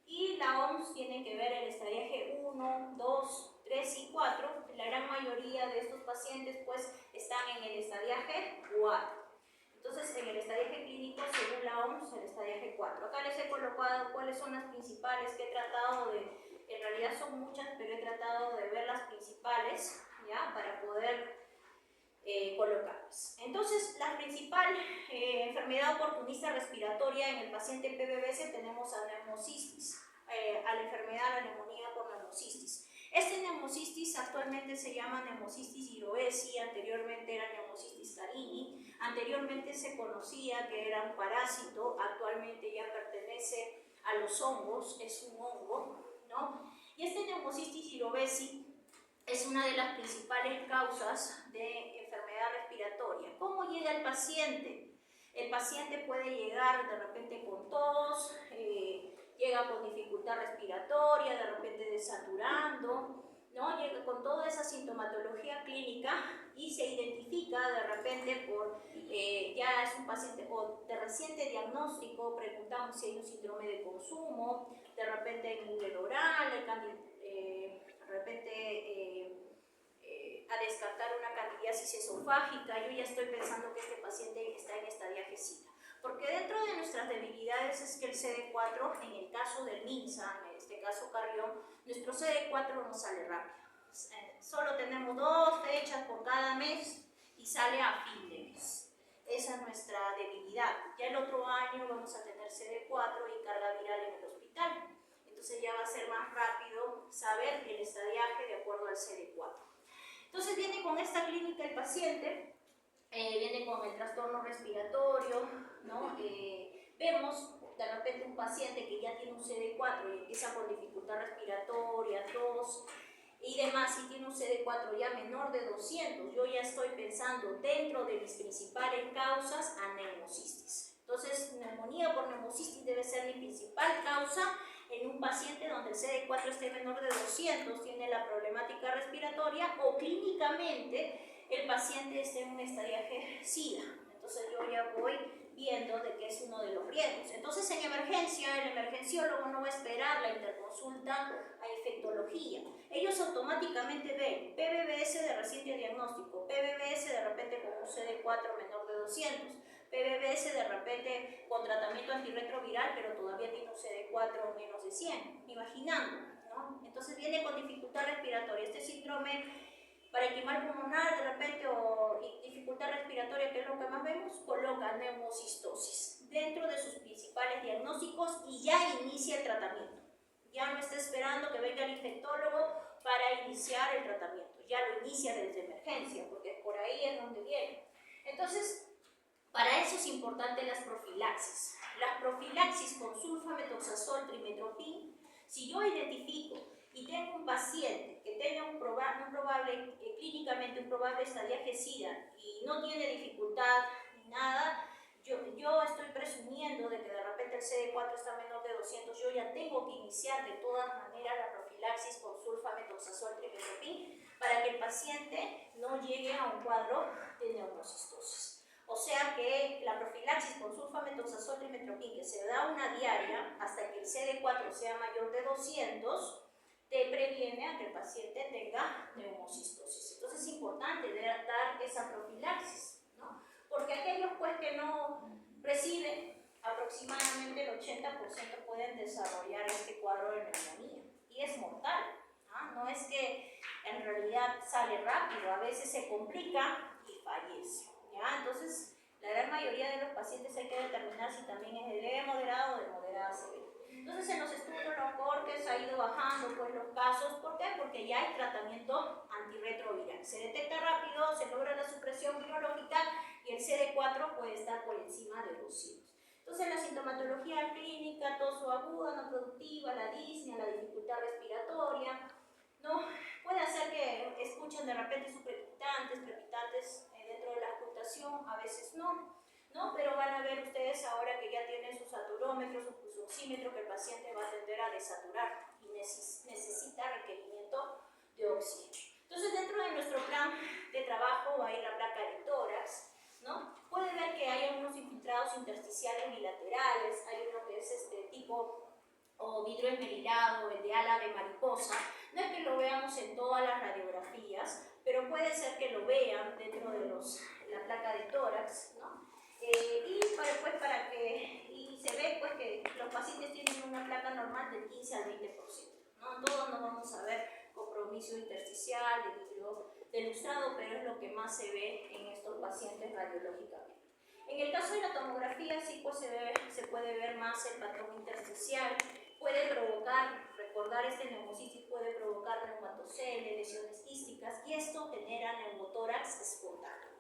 Y la OMS tiene que ver el estadiaje 1, 2, 3 y 4. La gran mayoría de estos pacientes pues están en el estadiaje 4. Entonces, en el estadiaje clínico, según la OMS, el estadiaje 4. Acá les he colocado cuáles son las principales que he tratado de, en realidad son muchas, pero he tratado de ver las principales, ¿ya? Para poder colocarlas. Entonces, la principal enfermedad oportunista respiratoria en el paciente PBBS tenemos a neumocistis, a la enfermedad, la neumonía por neumocistis. Este neumocistis actualmente se llama neumocistis girovesi, anteriormente era neumocistis carini, anteriormente se conocía que era un parásito, actualmente ya pertenece a los hongos, es un hongo, ¿no? Y este neumocistis girovesi es una de las principales causas de enfermedad respiratoria. ¿Cómo llega el paciente? El paciente puede llegar de repente con tos, llega con dificultad respiratoria, de repente desaturando, ¿no? Llega con toda esa sintomatología clínica y se identifica de repente por, ya es un paciente o de reciente diagnóstico, preguntamos si hay un síndrome de consumo, de repente hay nivel oral, de repente a descartar una candidiasis esofágica. Yo ya estoy pensando que este paciente está en estadiaje SIDA. Porque dentro de nuestras debilidades es que el CD4, en el caso del MINSA, en este caso Carrión, nuestro CD4 no sale rápido. Solo tenemos 2 fechas por cada mes y sale a fin de mes. Esa es nuestra debilidad. Ya el otro año vamos a tener CD4 y carga viral en el hospital. Entonces ya va a ser más rápido saber el estadiaje de acuerdo al CD4. Entonces viene con esta clínica el paciente, viene con el trastorno respiratorio, ¿no? Vemos de repente un paciente que ya tiene un CD4 y empieza con dificultad respiratoria, tos y demás, y tiene un CD4 ya menor de 200, yo ya estoy pensando dentro de mis principales causas a neumocistis. Entonces, neumonía por neumocistis debe ser mi principal causa en un paciente donde el CD4 esté menor de 200, tiene la problemática respiratoria o clínicamente el paciente esté en un estadiaje SIDA. Entonces yo ya voy viendo de que es uno de los riesgos. Entonces en emergencia, el emergenciólogo no va a esperar la interconsulta a infectología. Ellos automáticamente ven PBBS de reciente diagnóstico, PBBS de repente con un CD4 menor de 200, PBBS de repente con tratamiento antirretroviral, pero todavía tiene un CD4 menos de 100, imaginando, ¿no? Entonces viene con dificultad respiratoria. Este síndrome parenquimal pulmonar de repente o dificultad respiratoria, que es lo que más vemos, coloca neumocistosis dentro de sus principales diagnósticos y ya inicia el tratamiento. Ya no está esperando que venga el infectólogo para iniciar el tratamiento, ya lo inicia desde emergencia, porque por ahí es donde viene. Entonces, para eso es importante las profilaxis. Las profilaxis con sulfametoxazol, trimethoprim, si yo identifico y tengo un paciente que tenga clínicamente un probable estadiaje SIDA y no tiene dificultad ni nada, yo estoy presumiendo de que de repente el CD4 está menor de 200, yo ya tengo que iniciar de todas maneras la profilaxis con sulfametoxazol, trimethoprim para que el paciente no llegue a un cuadro de neumocistosis. O sea que la profilaxis con sulfametoxazol, trimethoprim, que se da una diaria hasta que el CD4 sea mayor de 200, te previene a que el paciente tenga neumocistosis. Entonces es importante dar esa profilaxis, ¿no? Porque aquellos pues, que no reciben, aproximadamente el 80% pueden desarrollar este cuadro de neumonía y es mortal, ¿no? No es que en realidad sale rápido, a veces se complica y fallece, ¿ya? Entonces la gran mayoría de los pacientes hay que determinar si también es de leve moderado o de moderada severa. Entonces en los estudios, los cortes ha ido bajando pues, los casos. ¿Por qué? Porque ya hay tratamiento antirretroviral. Se detecta rápido, se logra la supresión virológica y el CD4 puede estar por encima de 200. Entonces la sintomatología clínica, tos aguda, no productiva, la disnea, la dificultad respiratoria, ¿no? Puede hacer que escuchen de repente sus palpitantes dentro de la ocultación, a veces no, pero van a ver ustedes ahora que ya tienen su saturómetro, su pulsómetro, que el paciente va a tender a desaturar y necesita requerimiento de oxígeno. Entonces dentro de nuestro plan de trabajo va a ir la placa de tórax, ¿no? Puede ver que hay unos infiltrados intersticiales bilaterales, hay uno que es tipo o vidrio esmerilado, el de ala de mariposa, no es que lo veamos en todas las radiografías, pero puede ser que lo vean dentro de la placa de tórax, ¿no? Y se ve pues, que los pacientes tienen una placa normal del 15 al 20%, ¿no? En todos no vamos a ver compromiso intersticial, de vidrio delustrado, pero es lo que más se ve en estos pacientes radiológicamente. En el caso de la tomografía sí pues se puede ver más el patrón intersticial, puede provocar, recordar este neumocistis puede provocar neumatoceles, lesiones quísticas, y esto genera neumotórax espontáneo.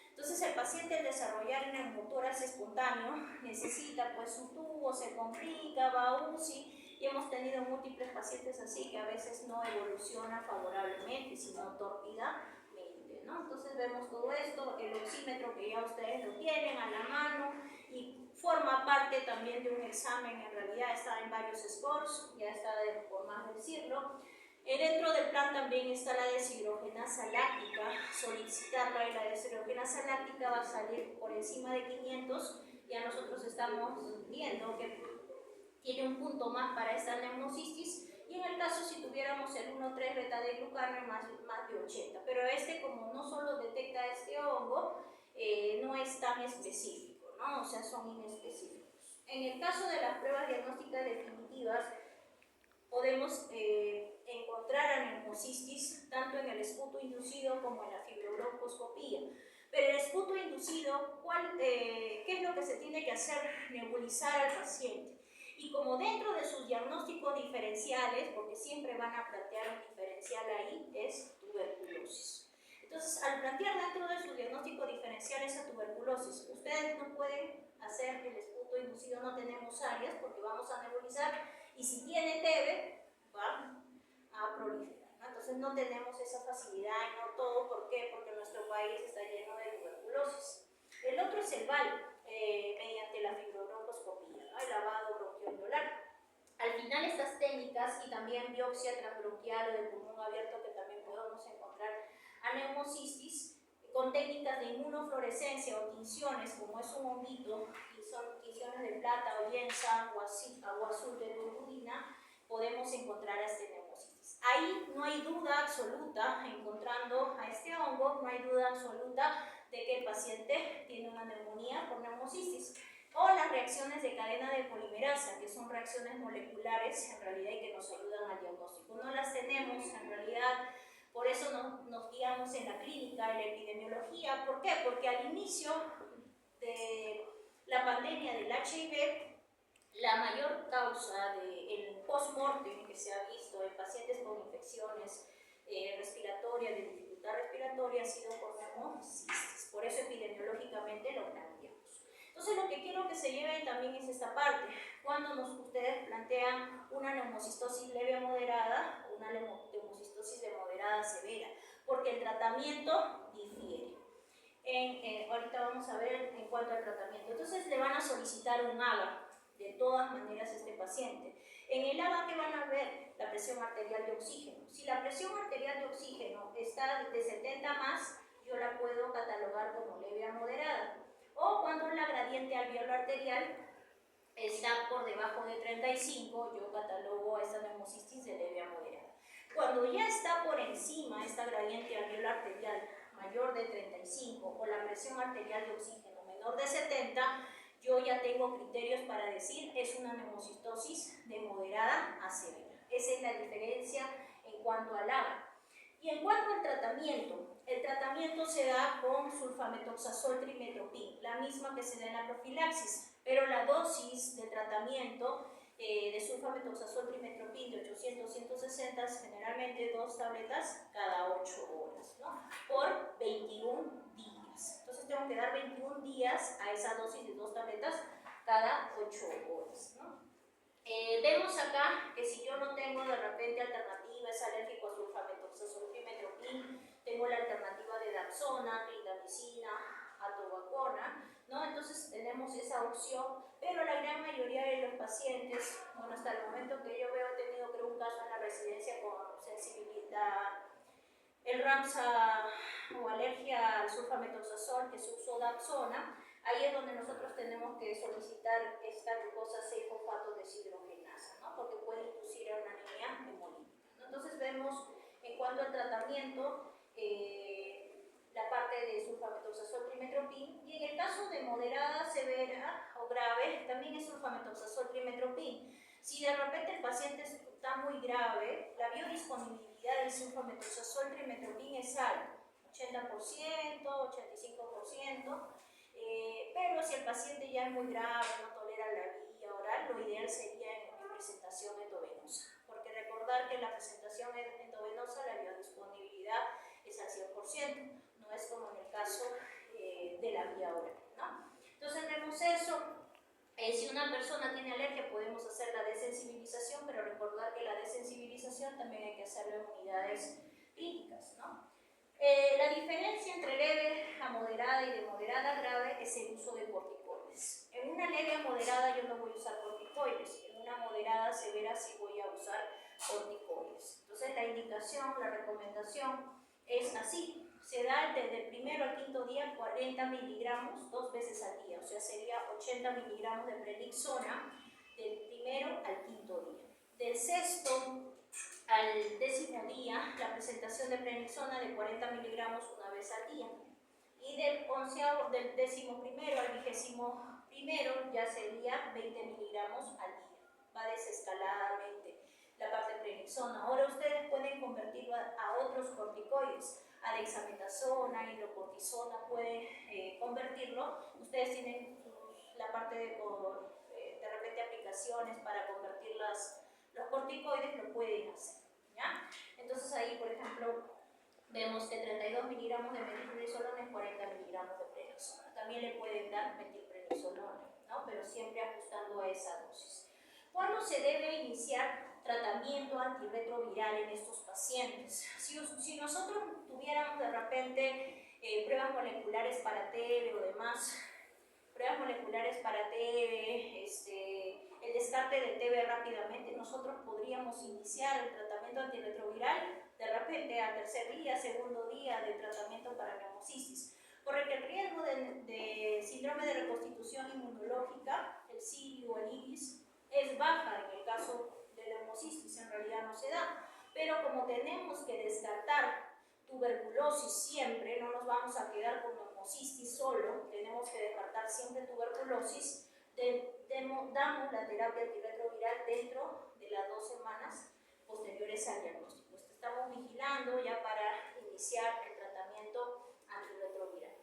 Entonces el paciente al desarrollar neumotórax espontáneo necesita pues su tubo, se complica, va a UCI, y hemos tenido múltiples pacientes así que a veces no evoluciona favorablemente, sino tórpidamente, ¿no? Entonces vemos todo esto, el oxímetro que ya ustedes lo tienen a la mano y forma parte también de un examen, en realidad está en varios scores, ya está por más decirlo. Dentro del plan también está la deshidrogenasa láctica, solicitarla, y la deshidrogenasa láctica va a salir por encima de 500, ya nosotros estamos viendo que tiene un punto más para esta neumocistis, y en el caso si tuviéramos el 1,3 beta de glucano más de 80, pero como no solo detecta este hongo, no es tan específico, ¿no? O sea, son inespecíficos. En el caso de las pruebas diagnósticas definitivas, podemos encontrar a neumocistis tanto en el esputo inducido como en la fibrobroncoscopía. Pero el esputo inducido, ¿qué es lo que se tiene que hacer? Nebulizar al paciente. Y como dentro de sus diagnósticos diferenciales, porque siempre van a plantear un diferencial ahí, es tuberculosis. Entonces, al plantear dentro de sus diagnósticos diferenciales a tuberculosis, ustedes no pueden hacer el esputo inducido, no tenemos áreas, porque vamos a nebulizar, y si tiene TB, va a proliferar, ¿no? Entonces no tenemos esa facilidad y no todo. ¿Por qué? Porque nuestro país está lleno de tuberculosis. El otro es el VAL, mediante la fibrobroncoscopía, ¿no? El lavado bronquioalveolar. Al final estas técnicas, y también biopsia transbronquial o de pulmón abierto, que también podemos encontrar a neumocistis, con técnicas de inmunofluorescencia o tinciones, como es un honguito, y son tinciones de plata, olienza, agua azul de turbulina, podemos encontrar a este neumocistis. Ahí no hay duda absoluta, encontrando a este hongo, no hay duda absoluta de que el paciente tiene una neumonía por neumocistis. O las reacciones de cadena de polimerasa, que son reacciones moleculares en realidad y que nos ayudan al diagnóstico. No las tenemos en realidad, por eso nos guiamos en la clínica, en la epidemiología. ¿Por qué? Porque al inicio de la pandemia del HIV, la mayor causa del post-mortem que se ha visto en pacientes con infecciones respiratorias, de dificultad respiratoria, ha sido por neumocistis. Por eso epidemiológicamente lo planteamos. Entonces lo que quiero que se lleven también es esta parte. Cuando ustedes plantean una neumocistosis leve a moderada, una neumocistosis de moderada a severa, porque el tratamiento difiere. Ahorita vamos a ver en cuanto al tratamiento. Entonces le van a solicitar un AGA, de todas maneras, a este paciente. En el AGA, ¿qué van a ver? La presión arterial de oxígeno. Si la presión arterial de oxígeno está de 70 más, yo la puedo catalogar como leve a moderada. O cuando la gradiente alveolar arterial está por debajo de 35, yo catalogo a esta neumocistis de leve a moderada. Cuando ya está por encima esta gradiente alveolar arterial mayor de 35 o la presión arterial de oxígeno menor de 70, yo ya tengo criterios para decir es una neumocistosis de moderada a severa. Esa es la diferencia en cuanto al AGA. Y en cuanto al tratamiento, el tratamiento se da con sulfametoxazol trimetopin, la misma que se da en la profilaxis, pero la dosis de tratamiento de sulfametoxazol trimetopin de 800-160, generalmente 2 tabletas cada 8 horas, ¿no? Por 21 días. Entonces tengo que dar 21 días a esa dosis de 2 tabletas cada 8 horas, ¿no? Vemos acá que si yo no tengo de repente alternativa, es alérgico a sulfametoxazol trimetopin, tengo la alternativa de Dapsona, clindamicina, atovaquona, ¿no? Entonces tenemos esa opción, pero la gran mayoría de los pacientes, bueno, hasta el momento que yo veo, he tenido creo un caso en la residencia con sensibilidad, el RAMSA o alergia al sulfametoxazol, que se usó Dapsona. Ahí es donde nosotros tenemos que solicitar esta glucosa 6-fosfato deshidrogenasa, ¿no? Porque puede tratamiento la parte de sulfamethoxazol trimetropin, y en el caso de moderada, severa o grave también es sulfamethoxazol trimetropin. Si de repente el paciente está muy grave, la biodisponibilidad del sulfamethoxazol trimetropin es alta, 80%, 85%, pero si el paciente ya es muy grave, no tolera la vía oral, lo ideal sería en presentación endovenosa, porque recordar que en la presentación endovenosa la biodisponibilidad es al 100%, no es como en el caso de la vía oral, ¿no? Entonces vemos eso. Si una persona tiene alergia podemos hacer la desensibilización, pero recordar que la desensibilización también hay que hacerlo en unidades clínicas, ¿no? La diferencia entre leve a moderada y de moderada a grave es el uso de corticoides. En una leve a moderada yo no voy a usar corticoides, en una moderada severa sí voy a usar corticoides. Entonces la indicación, la recomendación es así. Se da desde el primero al quinto día 40 miligramos 2 veces al día, o sea sería 80 miligramos de prednisona del primero al quinto día. Del sexto al décimo día, la presentación de prednisona de 40 miligramos una vez al día. Y del décimo primero al 21º ya sería 20 miligramos al día. Va desescaladamente la parte de prednisona. Ahora ustedes pueden convertirlo a otros corticoides, a dexametasona, hidrocortisona, pueden convertirlo. Ustedes tienen la parte de repente aplicaciones para convertir los corticoides, lo pueden hacer, ¿ya? Entonces ahí, por ejemplo, vemos que 32 miligramos de metilprednisolona es 40 miligramos de prednisona. También le pueden dar metilprednisolona, ¿no? Pero siempre ajustando a esa dosis. ¿Cuándo se debe iniciar tratamiento antirretroviral en estos pacientes? Si nosotros tuviéramos de repente pruebas moleculares para TB o demás, pruebas moleculares para TB, el descarte de TB rápidamente, nosotros podríamos iniciar el tratamiento antirretroviral de repente al tercer día, segundo día de tratamiento para neumocisis. Porque el riesgo de síndrome de reconstitución inmunológica, el SIRI o el IRIS, es baja en el caso de neumocisis, en realidad no se da. Pero como tenemos que descartar tuberculosis siempre, no nos vamos a quedar con neumocitis solo, tenemos que descartar siempre tuberculosis, damos la terapia antirretroviral dentro de las 2 semanas posteriores al diagnóstico. Estamos vigilando ya para iniciar el tratamiento antirretroviral.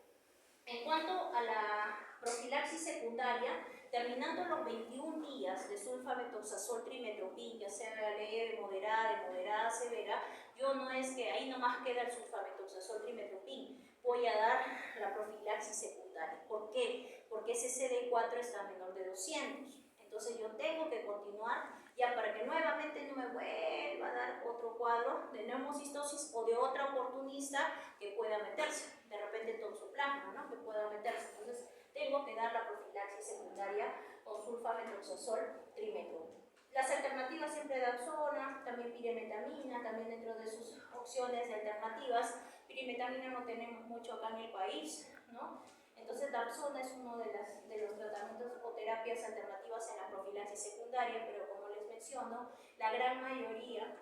En cuanto a la profilaxis secundaria, terminando los 21 días de sulfamethoxazol trimetropin, ya sea leve, moderada, severa, yo no es que ahí nomás queda el sulfamethoxazol trimetropin, voy a dar la profilaxis secundaria. ¿Por qué? Porque ese CD4 está menor de 200. Entonces yo tengo que continuar ya para que nuevamente no me vuelva a dar otro cuadro de neumocistosis o de otra oportunista que pueda meterse, de repente toxoplasma, ¿no? Que pueda meterse. Entonces tengo que dar la profilaxis secundaria con sulfamethoxazol trimetropin. Las alternativas siempre Dapsona, también pirimetamina, también dentro de sus opciones de alternativas. Pirimetamina no tenemos mucho acá en el país, ¿no? Entonces Dapsona es uno de los tratamientos o terapias alternativas en la profilaxis secundaria, pero como les menciono, la gran mayoría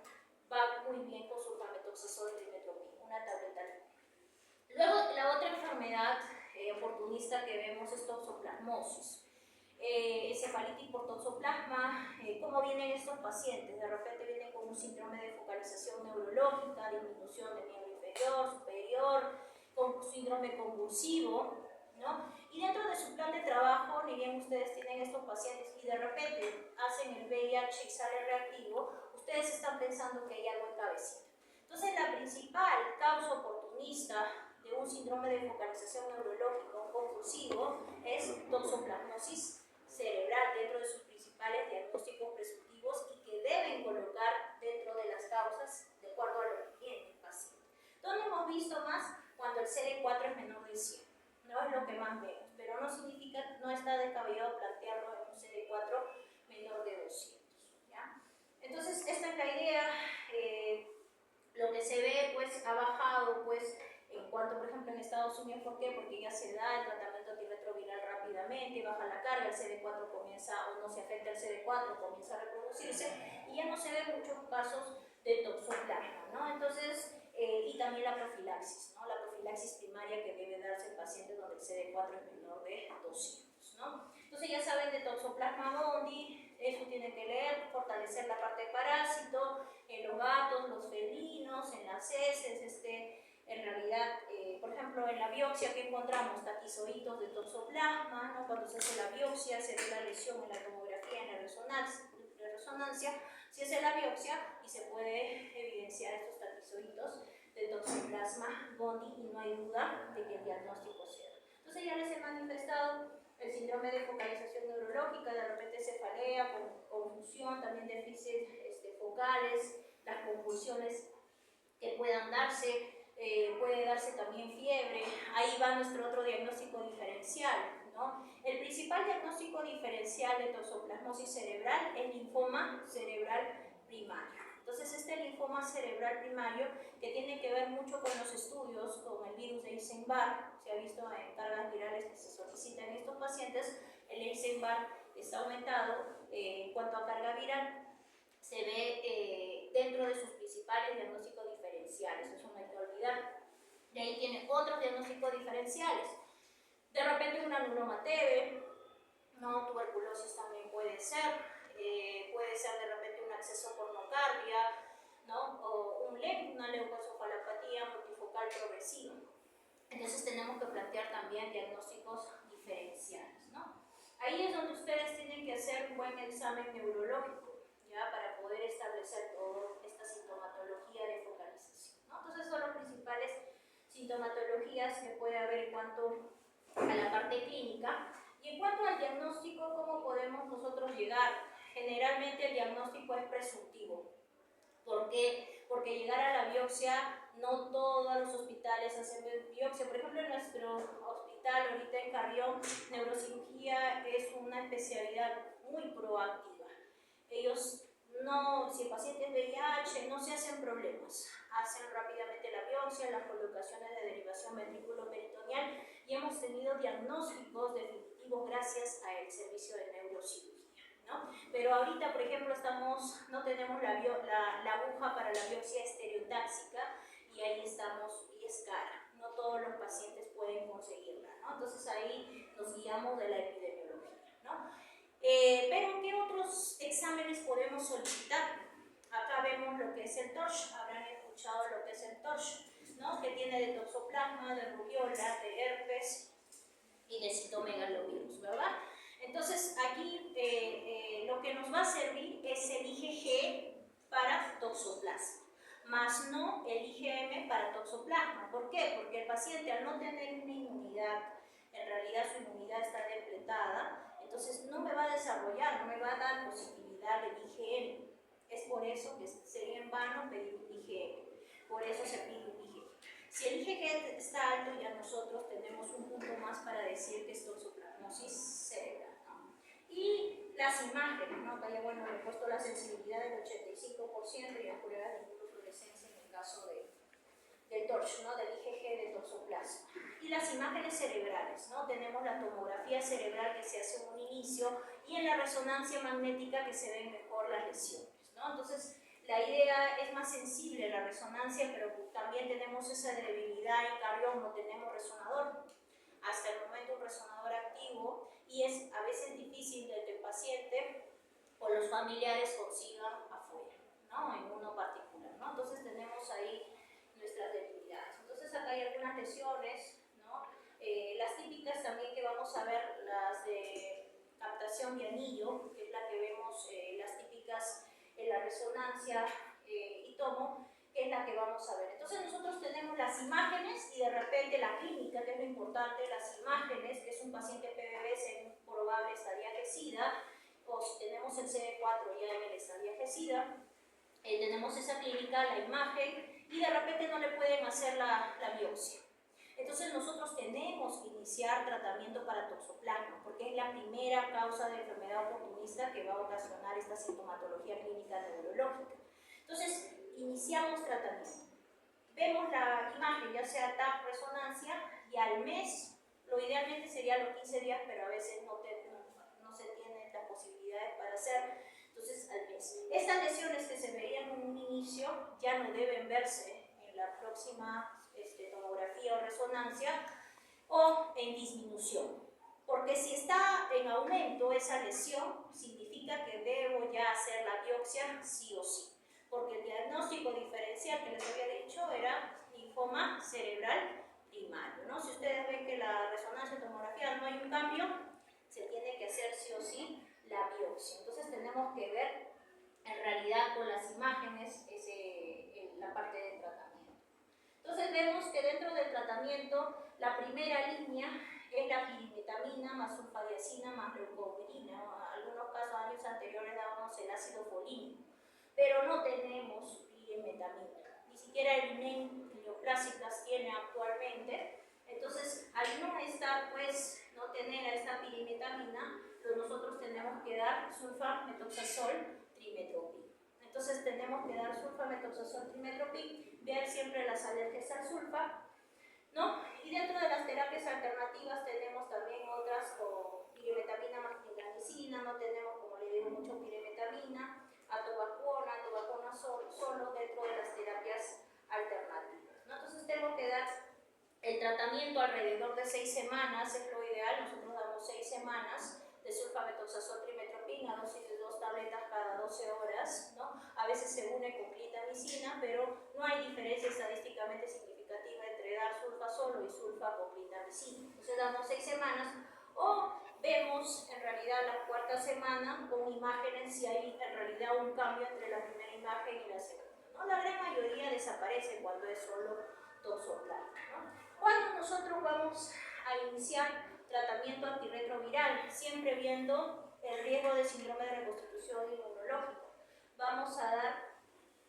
va muy bien con sulfamethoxazol trimetropin, una tableta. Luego la otra enfermedad oportunista que vemos es toxoplasmosis. Encefalitis por toxoplasma. ¿Cómo vienen estos pacientes? De repente vienen con un síndrome de focalización neurológica, disminución del miembro inferior, superior, con síndrome convulsivo, ¿no? Y dentro de su plan de trabajo, ni bien ustedes tienen estos pacientes y de repente hacen el VIH y sale reactivo, ustedes están pensando que hay algo en cabecita. Entonces la principal causa oportunista de un síndrome de focalización neurológico convulsivo es toxoplasmosis cerebral, dentro de sus principales diagnósticos presuntivos y que deben colocar dentro de las causas de acuerdo a lo que tiene el paciente. ¿Dónde hemos visto más? Cuando el CD4 es menor de 100, no es lo que más vemos, pero no significa, no está descabellado plantearlo en un CD4 menor de 200, ¿ya? Entonces esta es la idea. Lo que se ve pues ha bajado pues en cuanto, por ejemplo, en Estados Unidos. ¿Por qué? Porque ya se da el tratamiento antirretroviral rápidamente, baja la carga, el CD4 comienza, o no se afecta el CD4, comienza a reproducirse y ya no se ven muchos casos de toxoplasma, ¿no? Entonces, y también la profilaxis, ¿no? La profilaxis primaria que debe darse en pacientes donde el CD4 es menor de 200, ¿no? Entonces ya saben de Toxoplasma gondii, eso tienen que leer, fortalecer la parte de parásito, en los gatos, los felinos, en las heces, en realidad, por ejemplo, en la biopsia que encontramos taquizoitos de toxoplasma, ¿no? Cuando se hace la biopsia se ve la lesión en la tomografía, en la resonancia, se hace la biopsia y se puede evidenciar estos taquizoitos de toxoplasma gondii y no hay duda de que el diagnóstico sea. Entonces ya les he manifestado el síndrome de focalización neurológica, de repente cefalea, confusión, también déficit focales, las convulsiones que puedan darse, puede darse también fiebre. Ahí va nuestro otro diagnóstico diferencial, ¿no? El principal diagnóstico diferencial de toxoplasmosis cerebral es linfoma cerebral primario. Entonces este linfoma cerebral primario, que tiene que ver mucho con los estudios con el virus de Epstein-Barr, se ha visto en cargas virales que se solicitan en estos pacientes, el Epstein-Barr está aumentado en cuanto a carga viral, se ve dentro de sus principales diagnósticos diferenciales, eso no hay que olvidar. De ahí tiene otros diagnósticos diferenciales. De repente una neuroma TB, ¿no? Tuberculosis también puede ser de repente un acceso por nocardia, ¿no? O un LEP, una leucoencefalopatía multifocal progresiva. Entonces tenemos que plantear también diagnósticos diferenciales, ¿no? Ahí es donde ustedes tienen que hacer un buen examen neurológico, ¿ya? Para poder establecer toda esta sintomatología de focalización, ¿no? Entonces son las principales sintomatologías que puede haber en cuanto a la parte clínica. Y en cuanto al diagnóstico, ¿cómo podemos nosotros llegar? Generalmente el diagnóstico es presuntivo. ¿Por qué? Porque llegar a la biopsia, no todos los hospitales hacen biopsia. Por ejemplo, en nuestro hospital, ahorita en Carrión, neurocirugía es una especialidad muy proactiva. Ellos no, si el paciente es VIH, no se hacen problemas. Hacen rápidamente la biopsia, las colocaciones de derivación ventrículo-peritoneal y hemos tenido diagnósticos definitivos gracias al servicio de neurocirugía, ¿no? Pero ahorita, por ejemplo, no tenemos la aguja para la biopsia estereotáxica y ahí estamos, y es cara. No todos los pacientes pueden conseguirla, ¿no? Entonces ahí nos guiamos de la epidemiología, ¿no? Pero ¿qué otros exámenes podemos solicitar? Acá vemos lo que es el TORCH, habrán escuchado lo que es el TORCH, ¿no? Que tiene de toxoplasma, de rubiola, de herpes y de citomegalovirus, ¿verdad? Entonces aquí lo que nos va a servir es el IgG para toxoplasma, más no el IgM para toxoplasma. ¿Por qué? Porque el paciente, al no tener una inmunidad, en realidad su inmunidad está depletada, entonces no me va a desarrollar, no me va a dar positividad del IgM. Es por eso que sería en vano pedir un IgM, por eso se pide un IgG. Si el IgG está alto, ya nosotros tenemos un punto más para decir que es toxoplasmosis cerebral, ¿no? Y las imágenes, ¿no? Acá ya, bueno, le he puesto la sensibilidad del 85% y las pruebas de inmunofluorescencia en el caso del TORCH, ¿no? Del IgG de toxoplasma. Y las imágenes cerebrales, ¿no? Tenemos la tomografía cerebral que se hace en un inicio y en la resonancia magnética que se ven mejor las lesiones, ¿no? Entonces, la idea es más sensible la resonancia, pero también tenemos esa debilidad en Carrión, no tenemos resonador. Hasta el momento un resonador activo y es a veces difícil de que el paciente o los familiares consigan afuera, ¿no? En uno particular, ¿no? Entonces tenemos ahí nuestras debilidades. Entonces acá hay algunas lesiones, ¿no? Las típicas también que vamos a ver, las de captación de anillo, que es la que vemos, las típicas en la resonancia y tomo, que es la que vamos a ver. Entonces nosotros tenemos las imágenes y de repente la clínica, que es lo importante, las imágenes, que es un paciente PBBS en un probable estadia GESIDA, o si tenemos el CD4 ya en el estadia GESIDA, tenemos esa clínica, la imagen, y de repente no le pueden hacer la biopsia. Entonces nosotros tenemos que iniciar tratamiento para toxoplasma, porque es la primera causa de enfermedad oportunista que va a ocasionar esta sintomatología clínica neurológica. Entonces, iniciamos tratamiento. Vemos la imagen, ya sea TAP, resonancia, y al mes, lo idealmente sería los 15 días, pero a veces no se tienen las posibilidades para hacer. Entonces, al mes. Estas lesiones que se veían en un inicio ya no deben verse en la próxima tomografía o resonancia, o en disminución. Porque si está en aumento esa lesión, significa que debo ya hacer la biopsia sí o sí. Porque el diagnóstico diferencial que les había dicho era linfoma cerebral primario, ¿no? Si ustedes ven que la resonancia tomografía no hay un cambio, se tiene que hacer sí o sí la biopsia. Entonces tenemos que ver en realidad con las imágenes la parte de tratamiento. Entonces vemos que dentro del tratamiento la primera línea es la pirimetamina más sulfadiazina más leucomirina. En algunos casos, años anteriores dábamos el ácido folínico, pero no tenemos pirimetamina. Ni siquiera el INEM neoplásicas tiene actualmente. Entonces, al no estar, pues, no tener a esta pirimetamina, pues nosotros tenemos que dar sulfa-metoxazol trimetopin. Entonces tenemos que dar sulfa-metoxazol trimetopin, ver siempre las alergias al sulfa, ¿no? Y dentro de las terapias alternativas tenemos también otras con pirimetamina más clindamicina, no tenemos, como le digo, mucho pirimetamina, atovaquona solo dentro de las terapias alternativas, ¿no? Entonces tengo que dar el tratamiento alrededor de 6 semanas, es lo ideal. Nosotros damos 6 semanas de sulfametoxazol trimetopin a dosis de 2 tabletas cada 12 horas, ¿no? A veces se une con clindamicina, pero no hay diferencia estadísticamente significativa entre dar sulfa solo y sulfa con clindamicina. Entonces damos 6 semanas o vemos en realidad la cuarta semana con imágenes si hay en realidad un cambio entre la primera imagen y la segunda, ¿no? La gran mayoría desaparece cuando es solo toxoplasma, ¿no? Cuando nosotros vamos a iniciar tratamiento antirretroviral, siempre viendo el riesgo de síndrome de reconstitución inmunológica, vamos a dar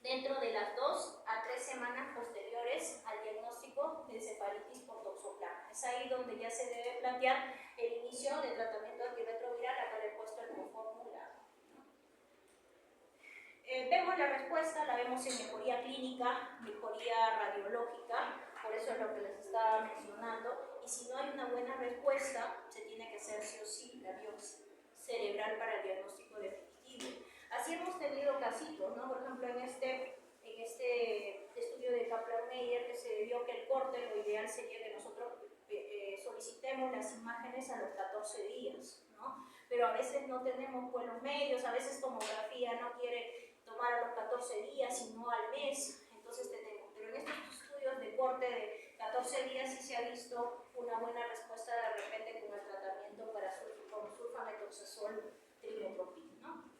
dentro de las 2 a 3 semanas posteriores al diagnóstico de encefalitis por toxoplasma. Es ahí donde ya se debe plantear el inicio de tratamiento antirretroviral. Acá le he puesto el formulario. Vemos la respuesta, la vemos en mejoría clínica, mejoría radiológica, por eso es lo que les estaba mencionando, y si no hay una buena respuesta, se tiene que hacer sí o sí la biopsia cerebral para el diagnóstico definitivo. Así hemos tenido casitos, ¿no? Por ejemplo, en este estudio de Kaplan-Meier, que se vio que el corte, lo ideal sería que nosotros solicitemos las imágenes a los 14 días, ¿no? Pero a veces no tenemos buenos medios, a veces tomografía no quiere tomar a los 14 días, sino al mes, entonces tenemos. Pero en estos estudios de corte de 14 días sí se ha visto una buena respuesta de repente con el tratamiento con sulfametoxazol trimetopin, ¿no?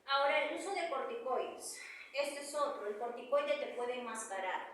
Ahora, el uso de corticoides. Este es otro, el corticoide te puede enmascarar,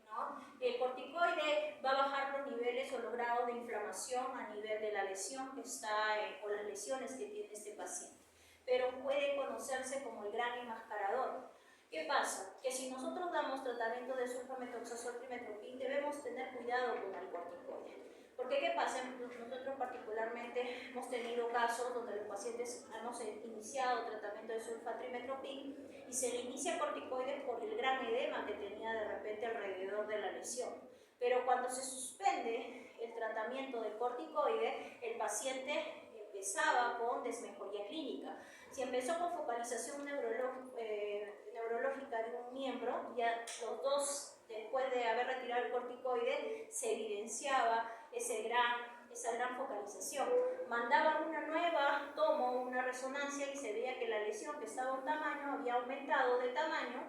¿no? El corticoide va a bajar los niveles o los grados de inflamación a nivel de la lesión que está o las lesiones que tiene este paciente, pero puede conocerse como el gran enmascarador. ¿Qué pasa? Que si nosotros damos tratamiento de sulfametoxazol trimetopin, debemos tener cuidado con el corticoide. Porque ¿qué pasa? Nosotros particularmente hemos tenido casos donde los pacientes hemos iniciado tratamiento de sulfatrimetopin y se le inicia corticoides por el gran edema que tenía de repente alrededor de la lesión. Pero cuando se suspende el tratamiento del corticoide, el paciente empezaba con desmejoría clínica. Si empezó con focalización neurológica de un miembro, ya los dos, después de haber retirado el corticoide, se evidenciaba esa gran focalización. Mandaban una nueva tomo, una resonancia, y se veía que la lesión que estaba a un tamaño había aumentado de tamaño,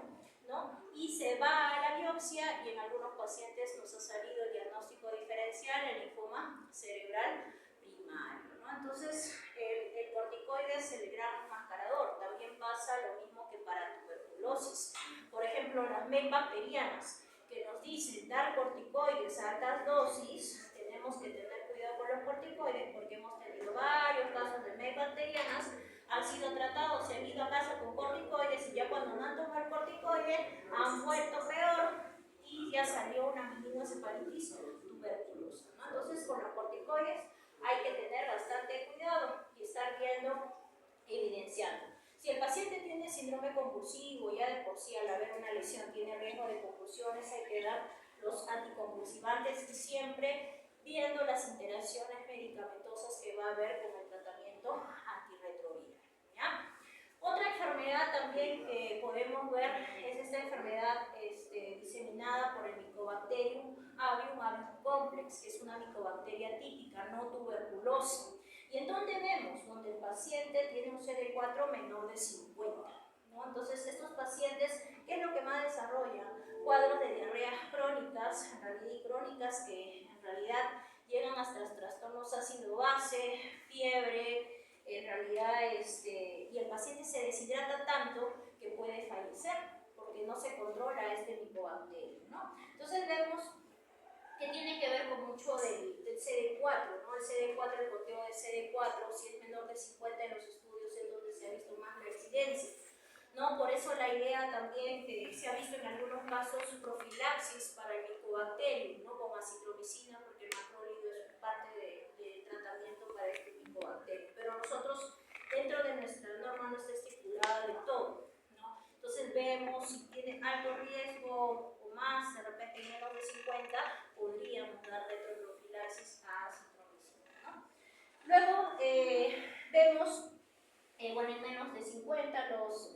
¿no? Y se va a la biopsia y en algunos pacientes nos ha salido el diagnóstico diferencial, el linfoma cerebral primario, ¿no? Entonces, el corticoide es el gran enmascarador. También pasa lo mismo que para tuberculosis. Por ejemplo, las MEC bacterianas, que nos dicen dar corticoides a altas dosis, tenemos que tener cuidado con los corticoides porque hemos tenido varios casos de MEC bacterianas, han sido tratados, se han ido a casa con corticoides y ya cuando no han tomado el corticoide han vuelto peor y ya salió una meningoencefalitis tuberculosa, ¿no? Entonces, con los corticoides hay que tener bastante cuidado y estar viendo, evidenciando. Si el paciente tiene síndrome convulsivo, ya de por sí al haber una lesión tiene riesgo de convulsiones, hay que dar los anticonvulsivantes y siempre viendo las interacciones medicamentosas que va a haber con el tratamiento antirretroviral, ¿ya? Otra enfermedad también que podemos ver es esta enfermedad diseminada por el Mycobacterium avium complex, que es una micobacteria típica, no tuberculosa. ¿Y en dónde vemos? Donde el paciente tiene un CD4 menor de 50. ¿No? Entonces, estos pacientes, ¿qué es lo que más desarrollan? Cuadros de diarreas crónicas, en realidad y crónicas, que en realidad llegan hasta trastornos ácido-base, fiebre, en realidad, y el paciente se deshidrata tanto que puede fallecer, porque no se controla este micobacterio, ¿no? Entonces vemos que tiene que ver con mucho del CD4, ¿no? El CD4, el conteo de CD4, si es menor de 50 en los estudios es donde se ha visto más la incidencia, ¿no? Por eso la idea también que se ha visto en algunos casos profilaxis para el micobacterio, ¿no? Con acitromicina, porque el macrólido es parte de tratamiento para este micobacterio. Pero nosotros, dentro de nuestra norma, no está estipulada de todo, ¿no? Entonces vemos si tiene alto riesgo o más, de repente menos de 50, podríamos dar retroprofilaxis a acitromicina, ¿no? Luego vemos, bueno, en menos de 50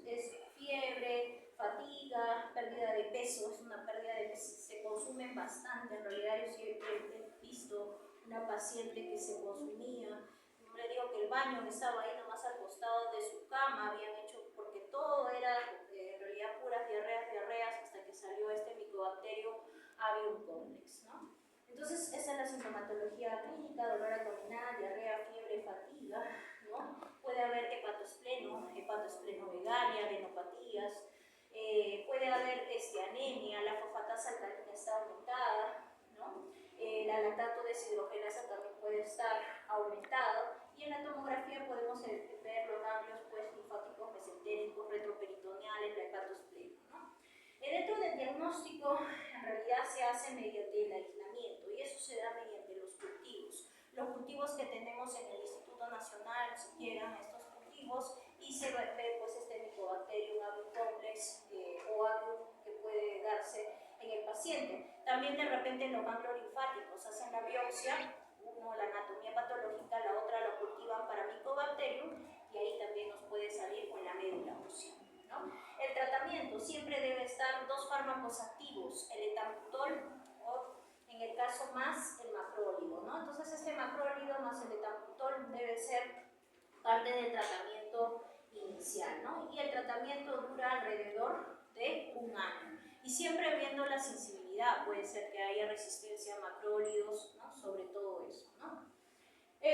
es fiebre, fatiga, pérdida de peso, es una pérdida de peso, se consumen bastante. En realidad yo siempre he visto una paciente que se consumía, no le digo que el baño estaba ahí nomás al costado de su cama, habían hecho, porque todo era en realidad puras diarreas, hasta que salió este micobacterio avium complex, ¿no? Entonces, esa es la sintomatología clínica: dolor abdominal, diarrea, fiebre, fatiga, ¿no? Puede haber hepatoesplenomegalia, adenopatías, puede haber anemia, la fosfatasa alcalina está aumentada, ¿no? La lactato deshidrogenasa también puede estar aumentado, y en la tomografía podemos ver los ganglios linfáticos mesentéricos, retroperitoneales, la hepatospleno, ¿no? Dentro del diagnóstico, en realidad se hace mediante el aislamiento, y eso se da mediante los cultivos. Los cultivos que tenemos en el Instituto Nacional sugieran estos cultivos, y se ve pues este Mycobacterium avium complex o avium que puede darse en el paciente. También de repente en los ganglios linfáticos hacen la biopsia, uno la anatomía patológica, la otra lo cultivan para Mycobacterium, y ahí también nos puede salir con la médula ósea, ¿no? El tratamiento siempre debe estar dos fármacos activos, el etambutol o, en el caso más, el macrólido, ¿no? Entonces este macrólido más el etambutol debe ser parte del tratamiento inicial, ¿no? Y el tratamiento dura alrededor de un año, y siempre viendo la sensibilidad. Puede ser que haya resistencia a macrólidos, ¿no? Sobre todo eso, ¿no?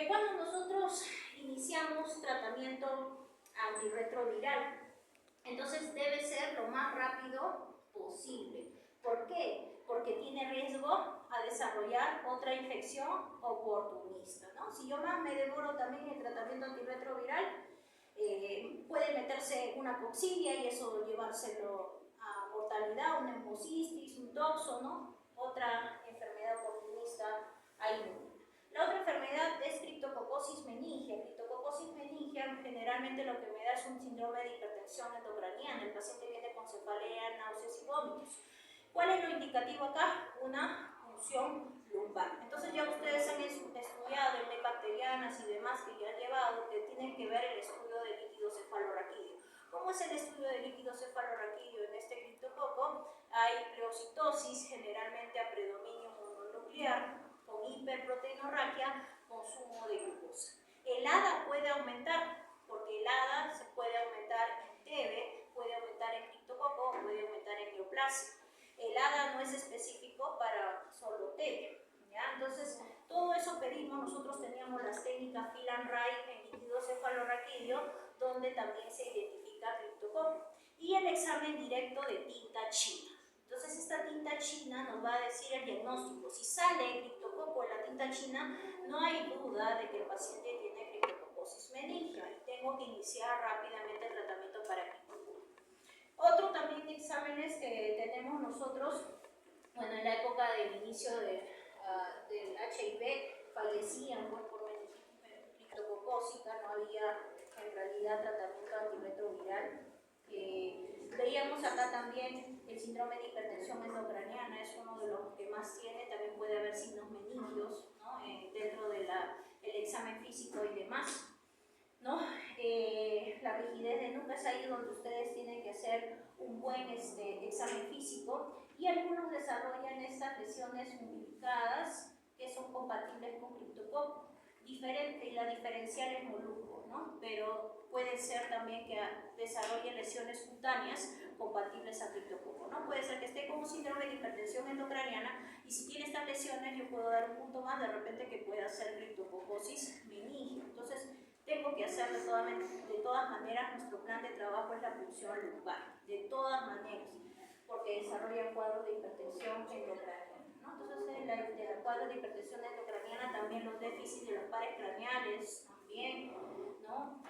Cuando nosotros iniciamos tratamiento antirretroviral, entonces debe ser lo más rápido posible. ¿Por qué? Porque tiene riesgo a desarrollar otra infección oportunista, ¿no? Si yo más me demoro también en el tratamiento antirretroviral, puede meterse una coxidia y eso llevárselo a mortalidad, una hemosistis, un toxo, ¿no? Otra enfermedad oportunista ahí. La otra enfermedad es criptococosis meningia. Criptococosis meningia generalmente lo que me da es un síndrome de hipertensión endocraniana. El paciente viene con cefalea, náuseas y vómitos. ¿Cuál es lo indicativo acá? Una punción lumbar. Entonces ya ustedes han estudiado en bacterianas y demás que ya han llevado, que tienen que ver el estudio de líquido cefalorraquídeo. ¿Cómo es el estudio de líquido cefalorraquídeo? En este criptococo hay pleocitosis, generalmente a predominio mononuclear, con hiperproteinorraquia, consumo de glucosa. El ADA puede aumentar, porque el ADA se puede aumentar en TB, puede aumentar en criptococo, puede aumentar en neoplasia. El ADA no es específico para solo TB, ¿ya? Entonces, todo eso pedimos. Nosotros teníamos las técnicas Phelan-Wright en líquido cefalorraquídeo, donde también se identifica criptococo, y el examen directo de tinta china. Entonces esta tinta china nos va a decir el diagnóstico. Si sale criptococo en la tinta china, no hay duda de que el paciente tiene criptococosis meningia y tengo que iniciar rápidamente el tratamiento para criptococo. Otro también de exámenes que tenemos nosotros, bueno, en la época del inicio del HIV, fallecían pues, por meningitis criptococócica, no había en realidad tratamiento antirretroviral. Veíamos acá también el síndrome de hipertensión endocraniana, es uno de los que más tiene. También puede haber signos meningios, ¿no? Dentro del examen físico y demás, ¿no? La rigidez de nuca es ahí donde ustedes tienen que hacer un buen examen físico, y algunos desarrollan estas lesiones umbilicadas que son compatibles con criptococo. La diferencial es molusco, ¿no? Pero puede ser también que desarrolle lesiones cutáneas compatibles a criptococo, ¿no? Puede ser que esté con un síndrome de hipertensión endocraniana y si tiene estas lesiones yo puedo dar un punto más de repente que pueda ser criptococosis meningia. Entonces tengo que hacer de todas maneras, nuestro plan de trabajo es la punción lumbar, de todas maneras, porque desarrolla cuadros de hipertensión endocraniana. Entonces, en el cuadro de hipertensión endocraniana también los déficits de los pares craneales, también, ¿no?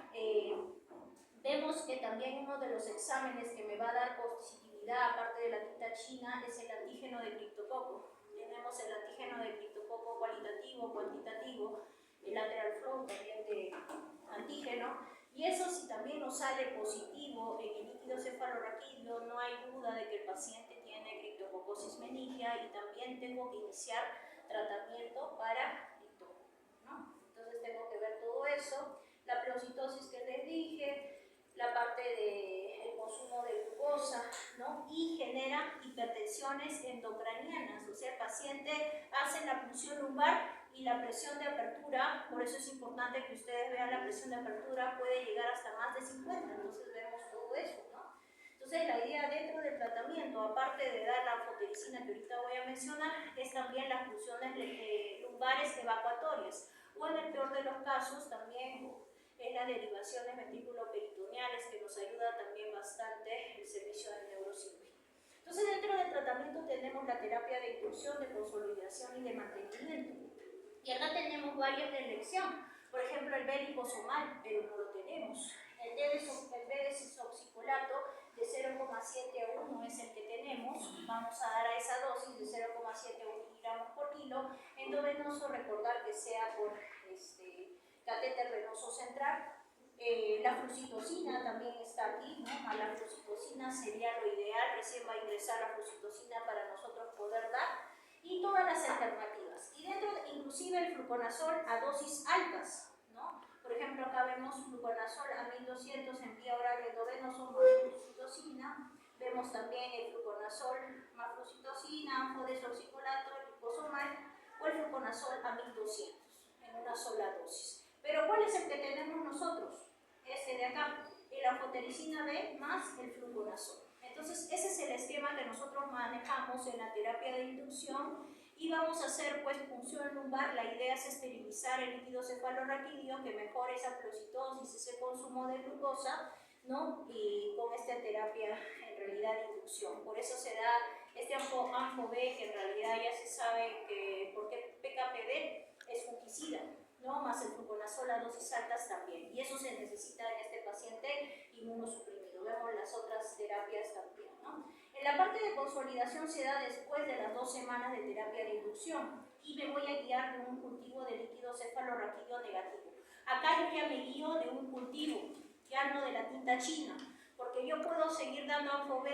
Vemos que también uno de los exámenes que me va a dar positividad, aparte de la tinta china, es el antígeno de criptococo. Tenemos el antígeno de criptococo cualitativo, cuantitativo, el lateral flow también de antígeno, y eso si también nos sale positivo en el líquido cefalorraquídeo, no hay duda de que el paciente tiene criptococosis meningia y también tengo que iniciar tratamiento para criptococo, ¿no? Entonces tengo que ver todo eso, la pleocitosis que les dije, la parte del consumo de glucosa, ¿no? Y genera hipertensiones endocranianas, o sea, el paciente hace la punción lumbar y la presión de apertura, por eso es importante que ustedes vean la presión de apertura, puede llegar hasta más de 50, entonces vemos todo eso, ¿no? Entonces la idea dentro del tratamiento, aparte de dar la anfotericina que ahorita voy a mencionar, es también las funciones lumbares evacuatorias, o en el peor de los casos también es las derivaciones ventrículo-peritoneales que nos ayuda también bastante el servicio de neurocirugía. Entonces dentro del tratamiento tenemos la terapia de inducción, de consolidación y de mantenimiento. Y acá tenemos varias de elección, por ejemplo el B liposomal, pero no lo tenemos. El B-desoxicolato de 0,7 a 1 es el que tenemos, vamos a dar a esa dosis de 0,7 a 1 miligramos por kilo. Endovenoso, recordar que sea por catéter venoso central. La flucitosina también está aquí, ¿no? A la flucitosina sería lo ideal, recién va a ingresar la flucitosina para nosotros poder dar, y todas las alternativas. Y dentro, inclusive el fluconazol a dosis altas, ¿no? Por ejemplo, acá vemos fluconazol a 1200 en vía oral endovenoso más flucitosina. Vemos también el fluconazol más flucitosina, anfodesoxicolato, liposomal, o el fluconazol a 1200 en una sola dosis. Pero ¿cuál es el que tenemos nosotros? Este de acá, el anfotericina B más el fluconazol. Entonces ese es el esquema que nosotros manejamos en la terapia de inducción y vamos a hacer pues punción lumbar. La idea es esterilizar el líquido cefalorraquídeo que mejore esa pleocitosis, ese consumo de glucosa, ¿no? Y con esta terapia en realidad de inducción. Por eso se da este ANFO-B, que en realidad ya se sabe que porque PKPD es fungicida, ¿no? Más el fluconazol a dosis altas también, y eso se necesita en este paciente inmunosuprimido. Vemos las otras terapias también, ¿no? En la parte de consolidación se da después de las 2 semanas de terapia de inducción y me voy a guiar de un cultivo de líquido cefalorraquídeo negativo. Acá yo ya me guío de un cultivo, ya no de la tinta china, porque yo puedo seguir dando ANFO-B,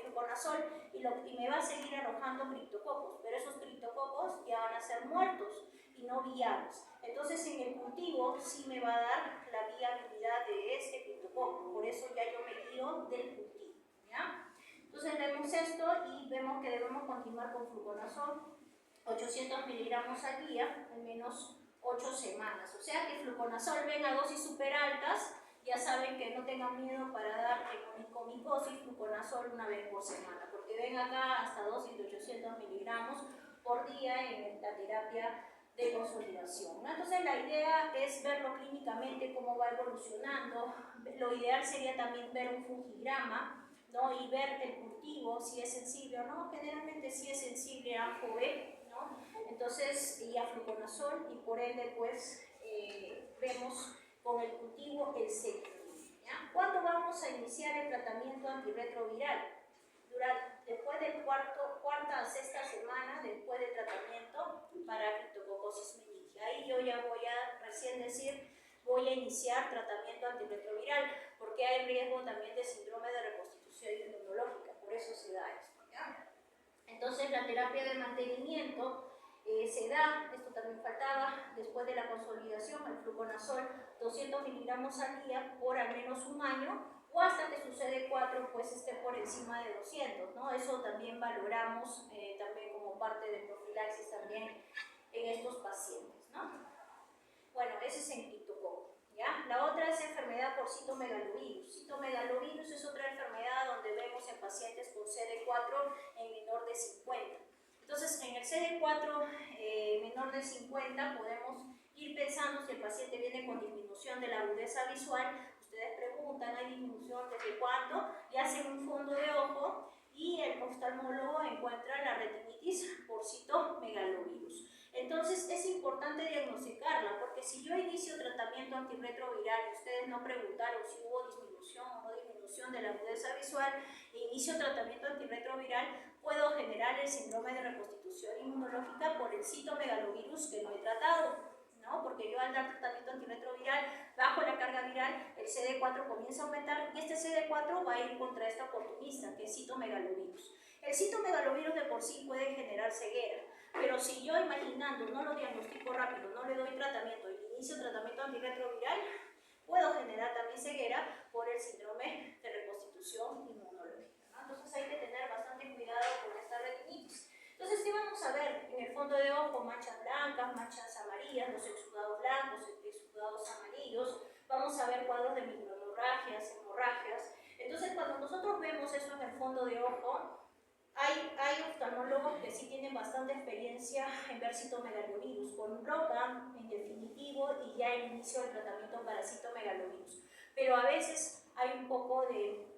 fluconazol y me va a seguir alojando criptococos, pero esos criptococos ya van a ser muertos y no viables. Entonces en el cultivo sí me va a dar la viabilidad de este criptococo, por eso ya yo me guío del cultivo, ¿ya? Entonces vemos esto y vemos que debemos continuar con fluconazol, 800 miligramos al día, al menos 8 semanas. O sea que fluconazol ven a dosis super altas, ya saben que no tengan miedo para dar onicomicosis, fluconazol una vez por semana, porque ven acá hasta dosis de 800 miligramos por día en la terapia de consolidación, ¿no? Entonces la idea es verlo clínicamente cómo va evolucionando. Lo ideal sería también ver un fungigrama, ¿no? Y ver el cultivo si es sensible o no. Generalmente sí es sensible a ANFO-B, ¿no? Entonces, y a fluconazol, y por ende pues vemos con el cultivo el seguimiento, ¿ya? ¿Cuándo vamos a iniciar el tratamiento antirretroviral? Después del cuarta a sexta semana después del tratamiento para criptococosis meningia. Ahí yo ya voy a recién decir, voy a iniciar tratamiento antirretroviral, porque hay riesgo también de síndrome de reconstitución inmunológica, por eso se da esto, ¿ya? Entonces la terapia de mantenimiento se da, esto también faltaba, después de la consolidación, el fluconazol 200 miligramos al día por al menos un año, o hasta que sucede 4, pues esté por encima encima de 200, ¿no? Eso también valoramos también como parte de profilaxis también en estos pacientes, ¿no? Bueno, ese es en criptococo, ¿ya? La otra es enfermedad por citomegalovirus. Citomegalovirus es otra enfermedad donde vemos en pacientes con CD4 en menor de 50. Entonces, en el CD4 menor de 50 podemos ir pensando si el paciente viene con disminución de la agudeza visual. Ustedes preguntan, ¿hay disminución desde cuándo? Y hacen un fondo de ojo y el oftalmólogo encuentra la retinitis por citomegalovirus. Entonces es importante diagnosticarla, porque si yo inicio tratamiento antirretroviral y ustedes no preguntaron si hubo disminución o no disminución de la agudeza visual, e inicio tratamiento antirretroviral, puedo generar el síndrome de reconstitución inmunológica por el citomegalovirus que no he tratado, ¿no? Porque yo al dar tratamiento antirretroviral, bajo la carga viral, el CD4 comienza a aumentar y este CD4 va a ir contra esta oportunista, que es citomegalovirus. El citomegalovirus de por sí puede generar ceguera, pero si yo imaginando no lo diagnostico rápido, no le doy tratamiento y inicio tratamiento antirretroviral, puedo generar también ceguera por el síndrome de reconstitución inmunológica, ¿no? Entonces hay que tener bastante cuidado con esta retinitis. Entonces, ¿qué vamos a ver? En el fondo de ojo, manchas blancas, manchas amarillas, los exudados blancos, exudados amarillos. Vamos a ver cuadros de microhemorragias, hemorragias. Entonces, cuando nosotros vemos eso en el fondo de ojo, hay oftalmólogos que sí tienen bastante experiencia en ver citomegalovirus, con Broca en definitivo y ya el inicio del tratamiento para citomegalovirus. Pero a veces hay un poco de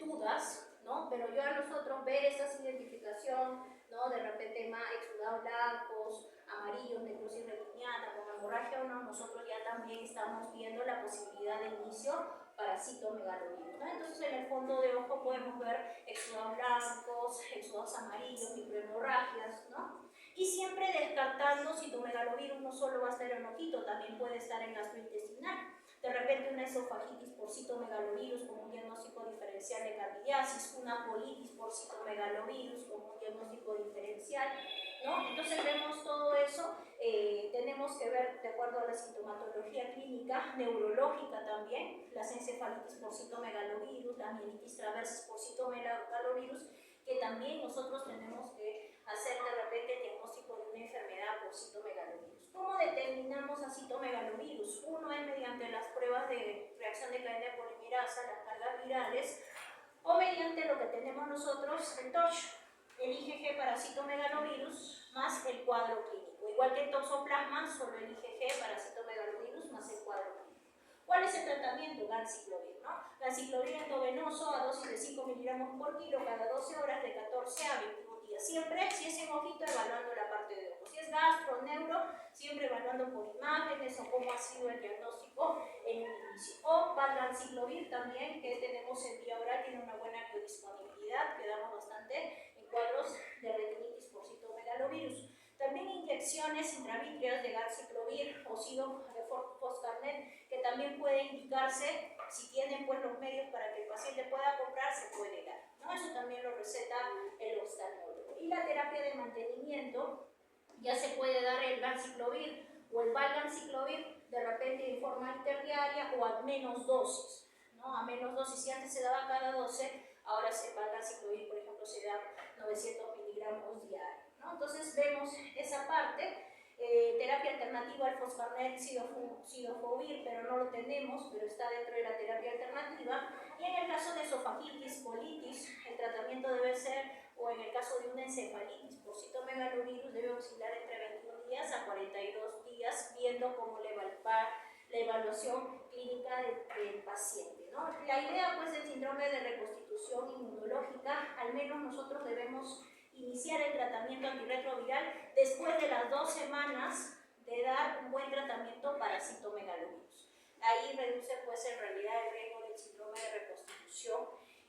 dudas, ¿no? Pero yo a nosotros ver esta identificación, ¿no? De repente más exudados blancos, amarillos, necrosis retiniana, con hemorragia o no, nosotros ya también estamos viendo la posibilidad de inicio para citomegalovirus, ¿no? Entonces en el fondo de ojo podemos ver exudados blancos, exudados amarillos, microhemorragias, ¿no? Y siempre descartando citomegalovirus no solo va a estar en ojito, también puede estar en gastrointestinal. De repente una esofagitis por citomegalovirus con un diagnóstico diferencial de candidiasis, una colitis por citomegalovirus con un diagnóstico diferencial, ¿no? Entonces vemos todo eso, tenemos que ver de acuerdo a la sintomatología clínica, neurológica también, las encefalitis por citomegalovirus, la mielitis traversa por citomegalovirus, que también nosotros tenemos que hacer de repente el diagnóstico de una enfermedad por citomegalovirus. ¿Cómo determinamos a citomegalovirus? Uno es mediante las pruebas de reacción de cadena de polimerasa, las cargas virales, o mediante lo que tenemos nosotros, el TORCH, el IgG para citomegalovirus más el cuadro clínico. Igual que el toxoplasma, solo el IgG para citomegalovirus más el cuadro clínico. ¿Cuál es el tratamiento? Ganciclovir, ¿no? Ganciclovir endovenoso a dosis de 5 miligramos por kilo cada 12 horas de 14 a 21 días. Siempre, si es en ojito, evaluando la parte de ojo. Si es gastro, neuro, siempre evaluando por imágenes o cómo ha sido el diagnóstico en el inicio. O valganciclovir también, que tenemos en vía oral, tiene una buena biodisponibilidad, que damos bastante en cuadros de retinitis por citomegalovirus. También inyecciones intravítreas de ganciclovir o foscarnet, que también puede indicarse si tienen pues los medios para que el paciente pueda comprar, se puede dar, ¿no? Eso también lo receta el oftalmólogo. Y la terapia de mantenimiento, ya se puede dar el ganciclovir o el valganciclovir de repente en forma interdiaria o a menos dosis, ¿no? A menos dosis, si antes se daba cada 12, ahora el valganciclovir, por ejemplo, se da 900 miligramos diarios, ¿no? Entonces vemos esa parte. Terapia alternativa al foscarnet, sidofovir, pero no lo tenemos, pero está dentro de la terapia alternativa. Y en el caso de esofagitis, colitis, el tratamiento debe ser, o en el caso de una encefalitis por citomegalovirus, debe oscilar entre 21 días a 42 días, viendo cómo le va la evaluación clínica del paciente, ¿no? La idea pues del síndrome de reconstitución inmunológica, al menos nosotros debemos iniciar el tratamiento antirretroviral después de las 2 semanas de dar un buen tratamiento para citomegalovirus. Ahí reduce pues en realidad el riesgo del síndrome de reconstitución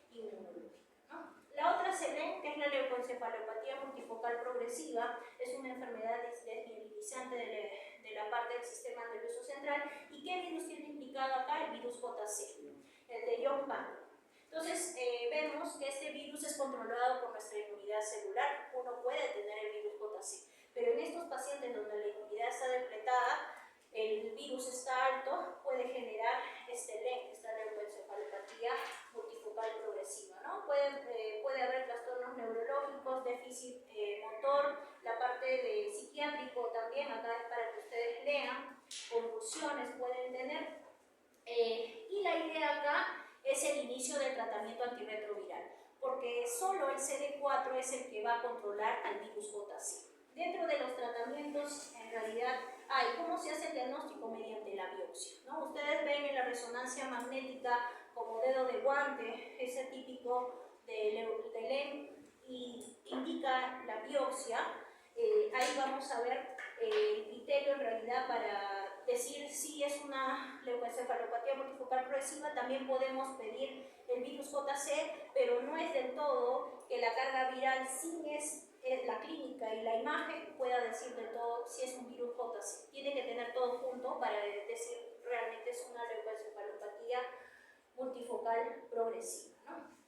inmunológica, ¿no? La otra CELEN, que es la leucoencefalopatía multifocal progresiva, es una enfermedad desmielizante de la parte del sistema nervioso central. ¿Y qué virus tiene implicado acá? El virus JC, el de John Pan. Entonces, vemos que este virus es controlado por nuestra inmunidad celular. Uno puede tener el virus JC, pero en estos pacientes donde la inmunidad está depletada, el virus está alto, puede generar esta leucoencefalopatía multifocal progresiva. déficit motor, la parte de psiquiátrico también, acá es para que ustedes lean, convulsiones pueden tener. Y la idea acá es el inicio del tratamiento antirretroviral, porque solo el CD4 es el que va a controlar al virus JC. Dentro de los tratamientos, en realidad, ¿cómo se hace el diagnóstico? Mediante la biopsia, ¿no? Ustedes ven en la resonancia magnética como dedo de guante, ese típico de LEM, y indica la biopsia. Ahí vamos a ver el criterio en realidad para decir si es una leucoencefalopatía multifocal progresiva. También podemos pedir el virus JC, pero no es del todo que la carga viral sin la clínica y la imagen pueda decir del todo si es un virus JC. Tiene que tener todo junto para decir realmente es una leucoencefalopatía multifocal progresiva, ¿no?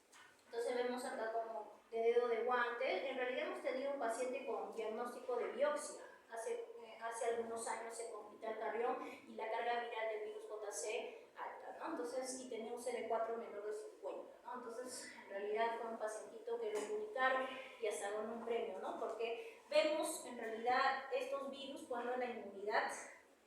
Entonces vemos acá como de dedo de guante. En realidad hemos tenido un paciente con diagnóstico de biopsia hace algunos años en Hospital Carrión y la carga viral del virus JC alta, ¿no? Entonces, y tenía un CD4 menor de 50, ¿no? Entonces, en realidad fue un pacientito que lo publicaron y hasta ganó un premio, ¿no? Porque vemos en realidad estos virus cuando la inmunidad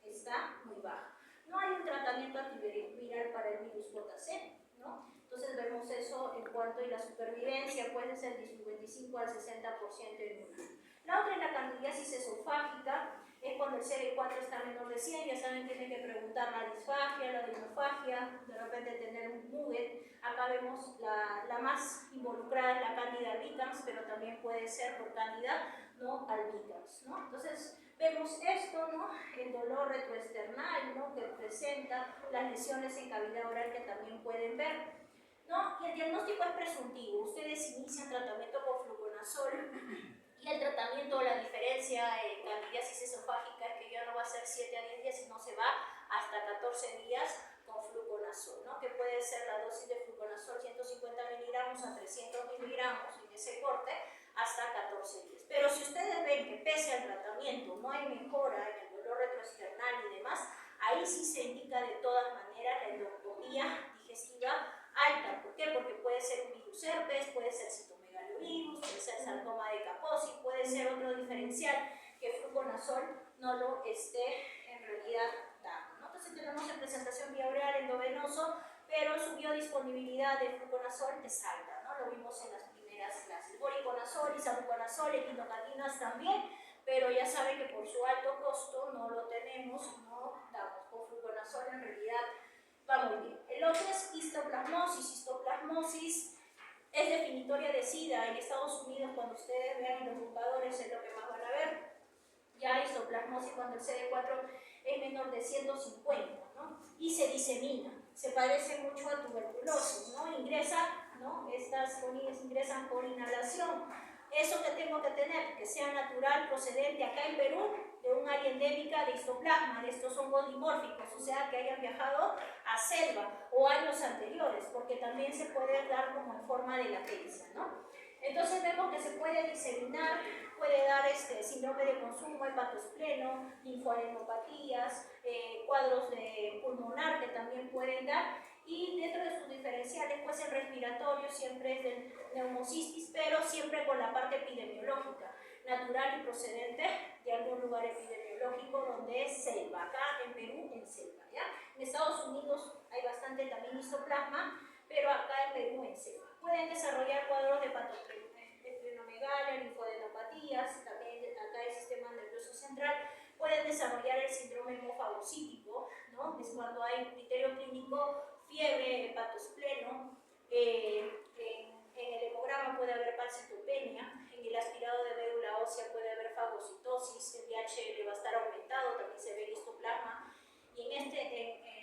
está muy baja. No hay un tratamiento antiviral para el virus JC, ¿no? Entonces vemos eso en cuanto a la supervivencia puede ser del 55 al 60% en un año. La otra es la candidiasis esofágica, es cuando el CD4 está menor de 100, ya saben, tienen que preguntar la disfagia, la adenofagia, de repente tener un MUGET. Acá vemos la más involucrada, la Candida albicans, pero también puede ser por Candida no albicans, ¿no? Entonces vemos esto, ¿no? El dolor retroesternal, ¿no? Que presenta las lesiones en cavidad oral que también pueden ver, ¿no? Y el diagnóstico es presuntivo. Ustedes inician tratamiento con fluconazol y el tratamiento, la diferencia en candidiasis esofágica es que ya no va a ser 7 a 10 días, sino se va hasta 14 días con fluconazol, ¿no? Que puede ser la dosis de fluconazol 150 miligramos a 300 miligramos en ese corte hasta 14 días. Pero si ustedes ven que pese al tratamiento no hay mejora en el dolor retroesternal y demás, ahí sí se indica de todas maneras la endoscopía digestiva alta. ¿Por qué? Porque puede ser un virus herpes, puede ser citomegalovirus, puede ser sarcoma de Kaposi, puede ser otro diferencial que fluconazol no lo esté en realidad dando, ¿no? Entonces tenemos en presentación vía oral endovenoso, pero su biodisponibilidad de fluconazol es alta, ¿no? Lo vimos en las primeras clases. Voriconazol, isavuconazol, equinocatinas también, pero ya saben que por su alto costo no lo tenemos, no damos. Con fluconazol en realidad va muy bien. El otro es histoplasmosis. Histoplasmosis es definitoria de SIDA. En Estados Unidos, cuando ustedes vean los buscadores, es lo que más van a ver. Ya histoplasmosis cuando el CD4 es menor de 150, ¿no? Y se disemina. Se parece mucho a tuberculosis, ¿no? Ingresa, ¿no? Estas colinas ingresan por inhalación. Eso que tengo que tener, que sea natural, procedente acá en Perú, de un área endémica de histoplasma, de estos hongos dimórficos, o sea, que hayan viajado a selva o años anteriores, porque también se puede dar como en forma de latencia, ¿no? Entonces vemos que se puede diseminar, puede dar síndrome de consumo, hepatospleno, linfoadenopatías, cuadros de pulmonar que también pueden dar, y dentro de sus diferenciales, pues el respiratorio siempre es del neumocistis, pero siempre con la parte epidemiológica, natural y procedente de algún lugar epidemiológico donde es selva. Acá en Perú, en selva, ¿ya? En Estados Unidos hay bastante también histoplasma, pero acá en Perú en selva. Pueden desarrollar cuadros de hepatosplenomegalia, linfodenopatías, también acá el sistema nervioso central. Pueden desarrollar el síndrome hemofagocítico, ¿no? Es cuando hay un criterio clínico, fiebre, hepatospleno, en el hemograma puede haber pancitopenia, en el aspirado de médula ósea puede haber fagocitosis, el pH va a estar aumentado, también se ve histoplasma, y en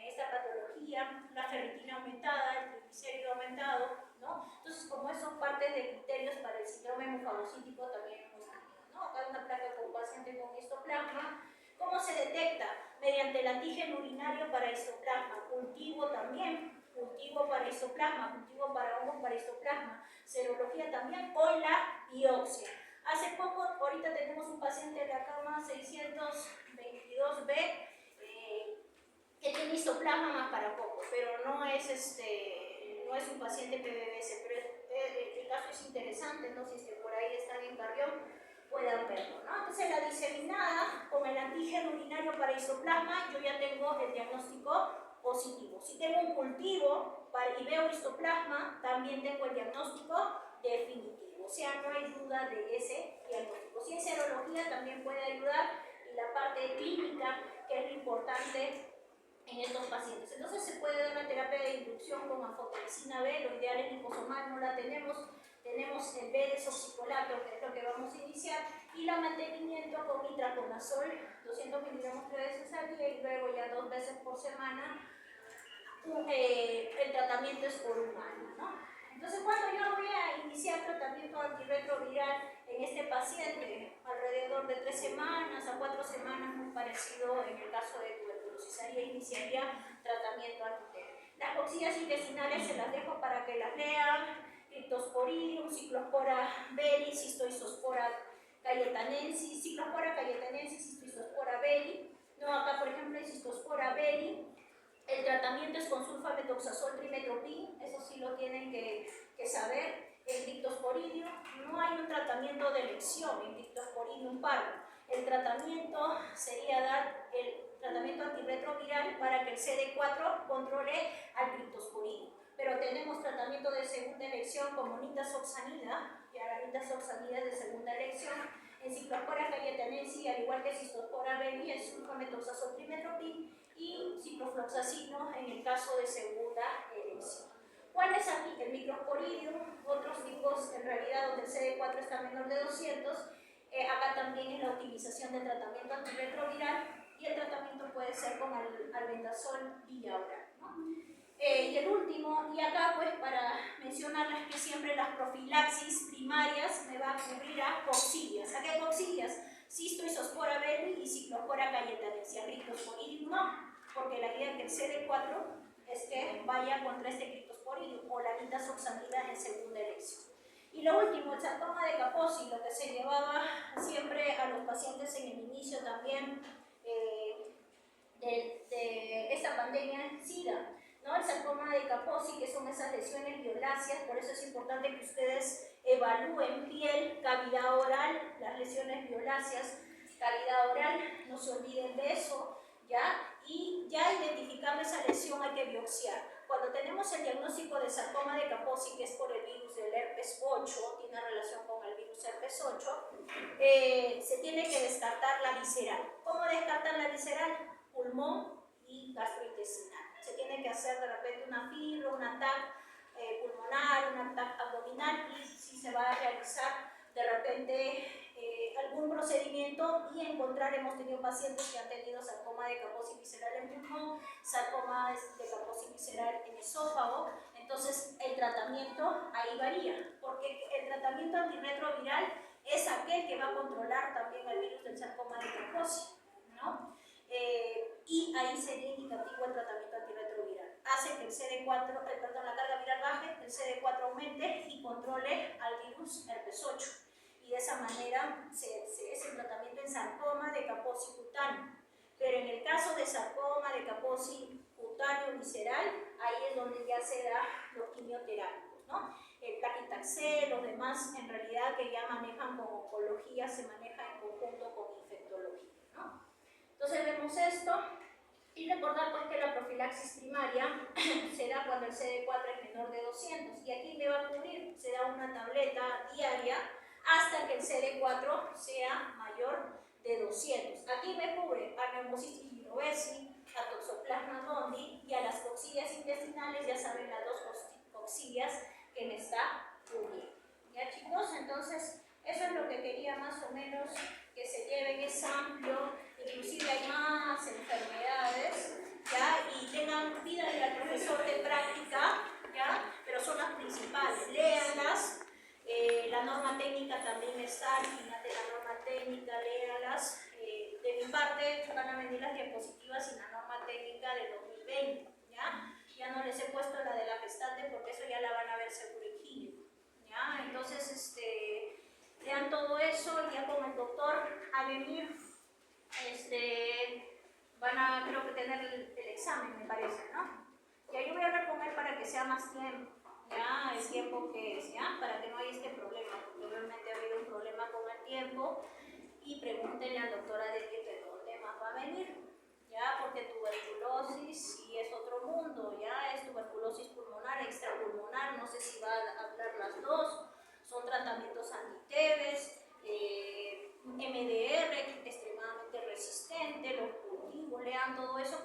esta patología, la ferritina aumentada, el triglicérido aumentado, ¿no? Entonces, como eso es parte de criterios para el síndrome hemofagocítico, también hemos tenido, ¿no? Acá hay una placa con paciente con histoplasma. ¿Cómo se detecta? Mediante el antígeno urinario para histoplasma, cultivo también, cultivo para histoplasma, cultivo para hongos para histoplasma, serología también, o la biopsia. Hace poco, ahorita tenemos un paciente en la cama 622B, que tiene histoplasma más para poco, pero no es un paciente PBBS, pero el caso es interesante, ¿no? Si es que por ahí están en cardiología. puedan verlo, ¿no? Entonces la diseminada con el antígeno urinario para histoplasma, yo ya tengo el diagnóstico positivo. Si tengo un cultivo y veo histoplasma, también tengo el diagnóstico definitivo. O sea, no hay duda de ese diagnóstico. Si en serología también puede ayudar, y la parte clínica, que es lo importante en estos pacientes. Entonces se puede dar una terapia de inducción con anfotericina B, lo ideal es liposomal, no la tenemos. Tenemos el B-desoxicolato, que es lo que vamos a iniciar, y la mantenimiento con itraconazol, 200 miligramos 3 veces al día, y luego ya 2 veces por semana. El tratamiento es por un año, ¿no? Entonces, cuando yo voy a iniciar tratamiento antirretroviral en este paciente, alrededor de 3 semanas a 4 semanas, muy parecido en el caso de tuberculosis, ahí iniciaría tratamiento antiviral. Las coxillas intestinales se las dejo para que las lean: Cryptosporidium, Cyclospora belli, Cystoisospora cayetanensis, Cyclospora cayetanensis, Cystoisospora belli. No, acá por ejemplo hay Cystospora belli. El tratamiento es con sulfametoxazol trimetoprim, eso sí lo tienen que saber. En Cryptosporidium no hay un tratamiento de elección, en Cryptosporidium parvo. El tratamiento sería dar el tratamiento antirretroviral para que el CD4 controle al Cryptosporidium. Pero tenemos tratamiento de segunda elección como nitazoxanida, y la nitazoxanida es de segunda elección. En Cyclospora cayetanensis, al igual que Cystospora belli, es sulfametoxazol trimetoprim y ciprofloxacino en el caso de segunda elección. ¿Cuál es aquí? El microsporidium, otros tipos en realidad donde el CD4 está menor de 200. Acá también es la utilización de tratamiento antirretroviral, y el tratamiento puede ser con albendazol vía oral, ¿no? Y el último, y acá pues para mencionarles que siempre las profilaxis primarias me va a cubrir a coxillas. ¿A qué coxillas? Cystoisospora belli y Cyclospora cayetanensis. Cryptosporidium no, porque la idea es que el CD4 es que vaya contra este Cryptosporidium o la nitazoxanida en segunda elección. Y lo último, el sarcoma de Kaposi, lo que se llevaba siempre a los pacientes en el inicio también de esta pandemia SIDA, ¿no? El sarcoma de Kaposi, que son esas lesiones violáceas, por eso es importante que ustedes evalúen piel, cavidad oral, las lesiones violáceas, cavidad oral, no se olviden de eso, ¿ya? Y ya identificando esa lesión hay que biopsiar. Cuando tenemos el diagnóstico de sarcoma de Kaposi, que es por el virus del herpes 8, tiene relación con el virus herpes 8, se tiene que descartar la visceral. ¿Cómo descartan la visceral? Pulmón y gastrointestinal. Se tiene que hacer de repente una fibro, un TAC pulmonar, un TAC abdominal, y si se va a realizar de repente algún procedimiento y encontrar, hemos tenido pacientes que han tenido sarcoma de Kaposi visceral en pulmón, sarcoma de Kaposi visceral en esófago. Entonces el tratamiento ahí varía, porque el tratamiento antirretroviral es aquel que va a controlar también el virus del sarcoma de Kaposi, ¿no? Y ahí sería indicativo el tratamiento antirretroviral. Hace que el CD4, la carga viral baje, el CD4 aumente y controle al virus herpes 8. Y de esa manera es el tratamiento en sarcoma de Kaposi cutáneo. Pero en el caso de sarcoma de Kaposi cutáneo visceral, ahí es donde ya se da los quimioterápicos, ¿no? El Paclitaxel, los demás en realidad que ya manejan con oncología, se maneja en conjunto con infectología, ¿no? Entonces vemos esto, y recordar pues que la profilaxis primaria se da cuando el CD4 es menor de 200, y aquí me va a cubrir, se da una tableta diaria hasta que el CD4 sea mayor de 200. Aquí me cubre a Pneumocystis jirovecii, a Toxoplasma gondii y a las coxillas intestinales, ya saben las dos coxillas que me está cubriendo. ¿Ya, chicos? Entonces eso es lo que quería más o menos que se lleven, es amplio, inclusive hay más enfermedades, ¿ya? Y tengan, pídanle al profesor de práctica, ¿ya? Pero son las principales, léanlas. La norma técnica también está al final de la norma técnica, léanlas. De mi parte van a venir las diapositivas y la norma técnica del 2020, ¿ya? Ya no les he puesto la de la gestante porque eso ya la van a ver seguro en químico, ¿ya? Entonces, lean todo eso, ya con el doctor a venir, van a, creo que tener el examen, me parece, ¿no? Ya yo voy a hablar con él para que sea más tiempo, ya el tiempo que es, ya, para que no haya este problema, porque obviamente ha habido un problema con el tiempo. Y pregúntenle al doctor Adel de dónde más va a venir, ya, porque tuberculosis sí es otro mundo, ya, es tuberculosis pulmonar, extrapulmonar, no sé si va a hablar las dos, son tratamientos anti-TBs, MDR extremadamente resistente, los cultivos, lean todo eso,